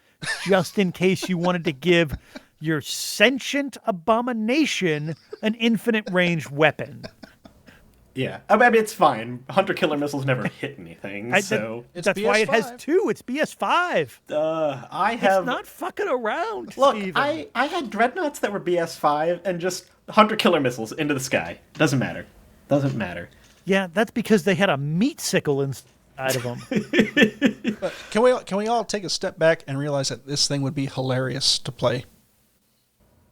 just in case you wanted to give your sentient abomination an infinite range weapon. Yeah. I mean, it's fine. Hunter killer missiles never hit anything, so... It's That's why it has BS5. 2. It's BS5. I have... It's not fucking around, Look, Steven. I had dreadnoughts that were BS5 and just hunter killer missiles into the sky. Doesn't matter. Doesn't matter. Yeah, that's because they had a meat sickle inside of them. But can we all take a step back and realize that this thing would be hilarious to play?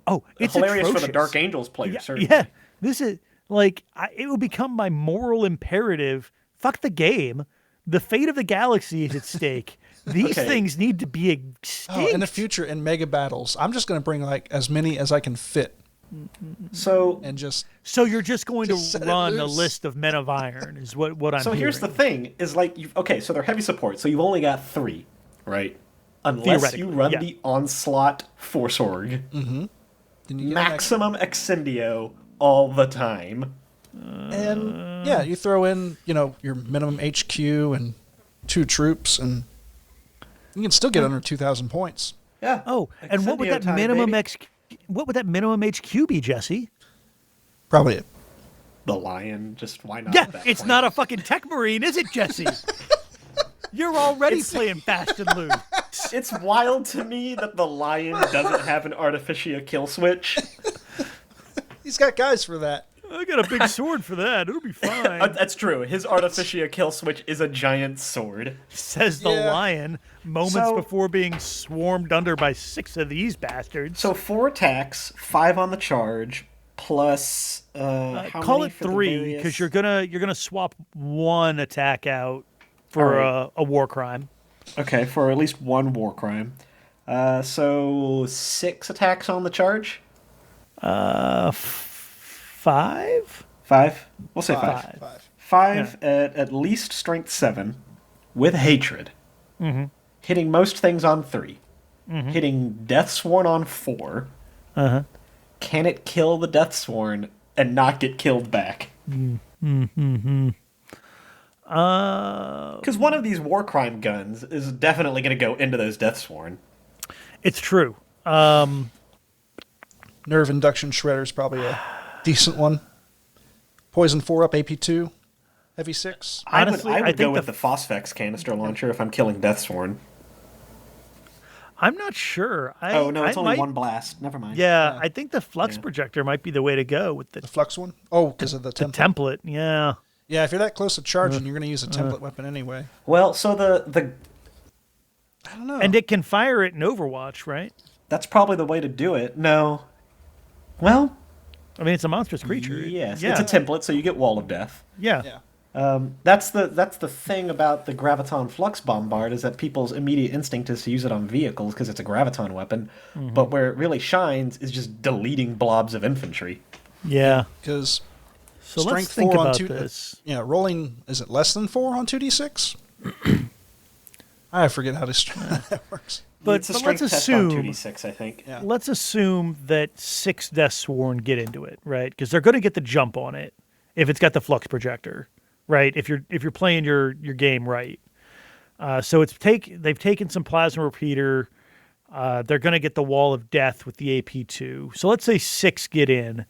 Oh, it's Hilarious atrocious. for the Dark Angels player, Yeah, certainly. yeah. This is like it will become my moral imperative. Fuck the game. The fate of the galaxy is at stake. These Okay. things need to be extinct. Oh, in the future, in mega battles, I'm just going to bring like as many as I can fit So, and just So you're just going Just to set it run a loose. list of Men of Iron, is what I'm so here's the hearing. thing: is like, okay, so they're heavy support, so you've only got 3, right? Unless you Theoretically, run yeah. the Onslaught Force Org, then you get maximum Exindio all the time. and yeah, you throw in your minimum HQ and 2 troops, and you can still get under 2,000 points. Yeah. Oh, and what would Exindio that time, minimum baby. what would that minimum HQ be, Jesse? Probably it. The Lion, just why not? Yeah, at that it's point? not a fucking Tech Marine, is it, Jesse? You're already playing fast and loose. It's wild to me that the Lion doesn't have an Artificia kill switch. He's got guys for that. I got a big sword for that. It'll be fine. That's true. His Artificia kill switch is a giant sword. Says the lion, moments before being swarmed under by 6 of these bastards. So 4 attacks, 5 on the charge, plus how call many it for the 3 because you're gonna swap 1 attack out for a war crime. Okay, for at least 1 war crime. So 6 attacks on the charge. 5. 5. We'll say 5. 5 Yeah. at least strength 7 with hatred. Mm-hmm. Hitting most things on 3. Mm-hmm. Hitting Deathsworn on 4. Uh-huh. Can it kill the Deathsworn and not get killed back? Mm-hmm. Because one of these war crime guns is definitely going to go into those Deathsworn. It's true. Nerve induction shredder is probably a decent one. Poison 4 up, AP 2, heavy 6. Honestly, I would go think with the Phosphex canister launcher if I'm killing Deathsworn. I'm not sure. It's only 1 blast. Never mind. Yeah, I think the flux projector might be the way to go with The flux one? Oh, because of the template. template. Yeah. Yeah, if you're that close to charging, you're going to use a template weapon anyway. Well, so the I don't know. And it can fire it in Overwatch, right? that's probably the way to do it. No. Well, I mean, it's a monstrous creature. yes. Yeah. It's a template, so you get Wall of Death. Yeah. That's the thing about the Graviton Flux Bombard is that people's immediate instinct is to use it on vehicles because it's a Graviton weapon. Mm-hmm. But where it really shines is just deleting blobs of infantry. Yeah. Because So strength let's think 4 on about 2, this. Yeah, rolling, is it less than 4 on 2d6? I forget how this that works. But it's a let's strength test on assume 2d6, I think. Yeah. let's assume that 6 Deathsworn get into it, right? Because they're going to get the jump on it if it's got the flux projector, right? If you're playing your game right. So they've taken some plasma repeater. They're going to get the Wall of Death with the AP2. So let's say 6 get in.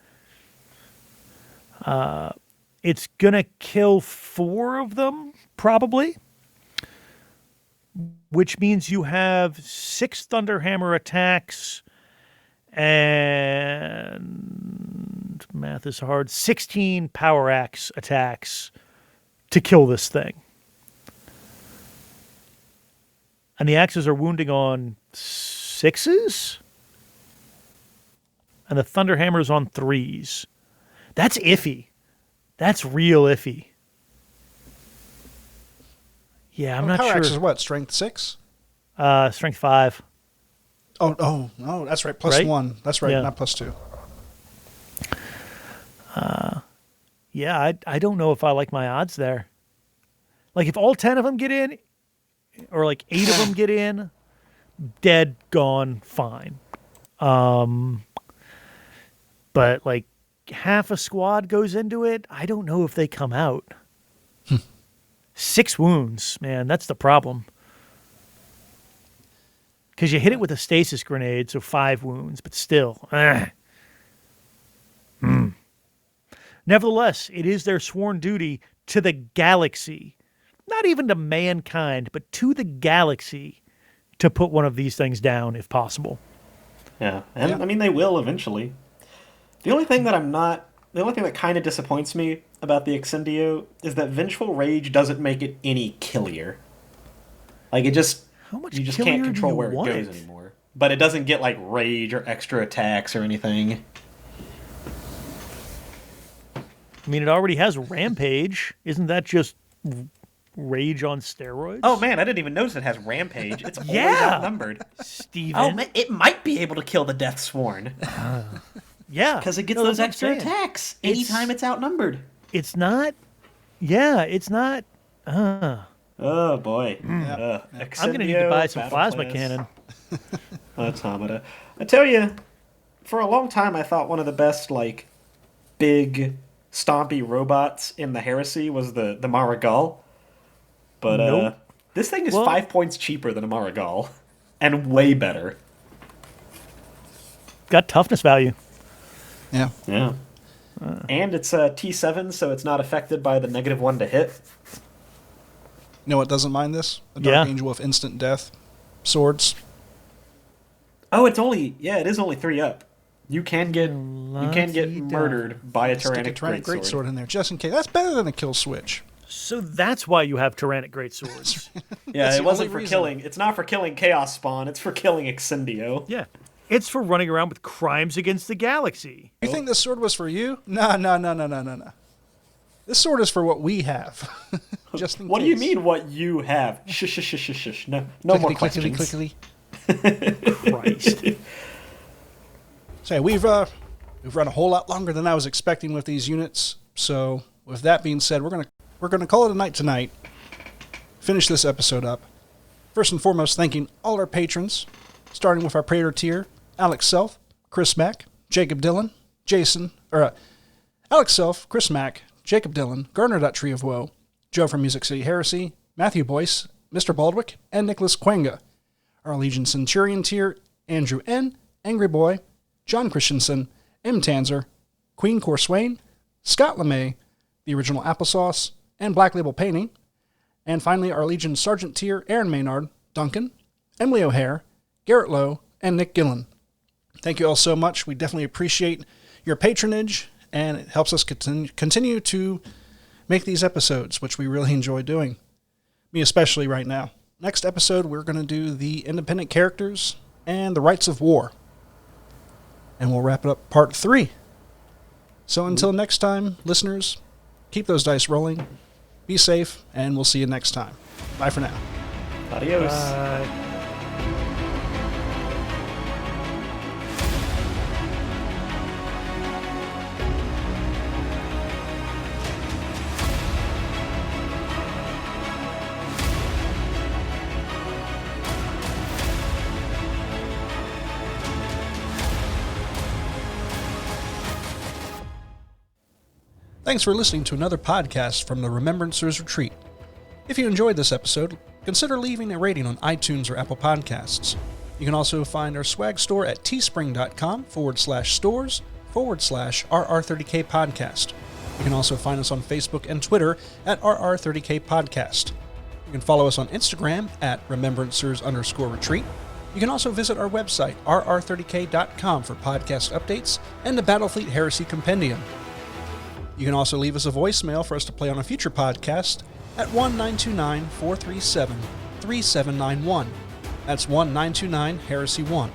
It's going to kill 4 of them, probably. Which means you have 6 Thunderhammer attacks and math is hard. 16 Power Axe attacks to kill this thing. And the axes are wounding on 6s? And the Thunderhammer's on 3s. That's iffy. That's real iffy. Yeah, I'm not Power sure. Axe is what, strength 6? Strength 5. Oh, that's right, plus Right? 1. That's right, Yeah. not plus 2. Yeah, I don't know if I like my odds there. Like, if all 10 of them get in, or like 8 of them get in, dead, gone, fine. But like half a squad goes into it, I don't know if they come out. 6 wounds, man, that's the problem. Because you hit it with a stasis grenade, so 5 wounds, but still. Nevertheless, it is their sworn duty to the galaxy, not even to mankind, but to the galaxy, to put one of these things down if possible. Yeah, and I mean they will eventually. The only thing that kind of disappoints me about the Excendio is that Vengeful Rage doesn't make it any killier. Like you just killier can't do control you where want it goes it? anymore. But it doesn't get like rage or extra attacks or anything. I mean, it already has Rampage. Isn't that just rage on steroids? Oh man, I didn't even notice it has Rampage. It's always Yeah. outnumbered. Steven. Oh man, it might be able to kill the Deathsworn Yeah. because it gets No, those that's what I'm extra saying. attacks anytime it's outnumbered. It's not. Yeah, it's not. Oh boy. I'm going to need to buy some plasma cannon. Automata. I tell you, for a long time I thought one of the best like big stompy robots in the Heresy was the Marigal. But Nope. this thing is Well- 5 points cheaper than a Marigal and way better. Got toughness value. Yeah. Yeah. And it's a T7, so it's not affected by the -1 to hit. You know what doesn't mind this? A Dark Yeah. Angel with instant death. Swords. Oh, it is only 3 up. You can get murdered by a Tyrannic Greatsword in there, just in case. That's better than a kill switch. So that's why you have Tyrannic Greatswords. Yeah, it wasn't for killing. It's not for killing Chaos Spawn. It's for killing Excendio. Yeah. It's for running around with crimes against the galaxy. You think this sword was for you? No. This sword is for what we have. Just in What case. do you mean, what you have? Shush. No more questions. Clickety. Christ. So we've run a whole lot longer than I was expecting with these units. So with that being said, we're gonna call it a night tonight. Finish this episode up. First and foremost, thanking all our patrons, starting with our Praetor tier: Alex Self, Chris Mack, Jacob Dillon, Alex Self, Chris Mack, Jacob Dillon, Garner.Tree of Woe, Joe from Music City Heresy, Matthew Boyce, Mr. Baldwick, and Nicholas Quenga. Our Legion Centurion tier: Andrew N., Angry Boy, John Christensen, M. Tanzer, Queen Corswain, Scott LeMay, The Original Applesauce, and Black Label Painting. And finally, our Legion Sergeant tier: Aaron Maynard, Duncan, Emily O'Hare, Garrett Lowe, and Nick Gillen. Thank you all so much. We definitely appreciate your patronage, and it helps us continue to make these episodes, which we really enjoy doing. Me especially right now. Next episode, we're going to do the independent characters and the rights of war. And we'll wrap it up part 3. So until next time, listeners, keep those dice rolling, be safe, and we'll see you next time. Bye for now. Adios. Thanks for listening to another podcast from the Remembrancer's Retreat. If you enjoyed this episode, consider leaving a rating on iTunes or Apple Podcasts. You can also find our swag store at teespring.com/stores/RR30K Podcast. You can also find us on Facebook and Twitter at RR30K Podcast. You can follow us on Instagram at Remembrancers_Retreat. You can also visit our website, RR30K.com, for podcast updates and the Battlefleet Heresy Compendium. You can also leave us a voicemail for us to play on a future podcast at 1-929-437-3791. That's 1-929-HERESY1.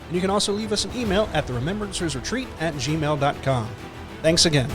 And you can also leave us an email at theremembrancersretreat@gmail.com. Thanks again.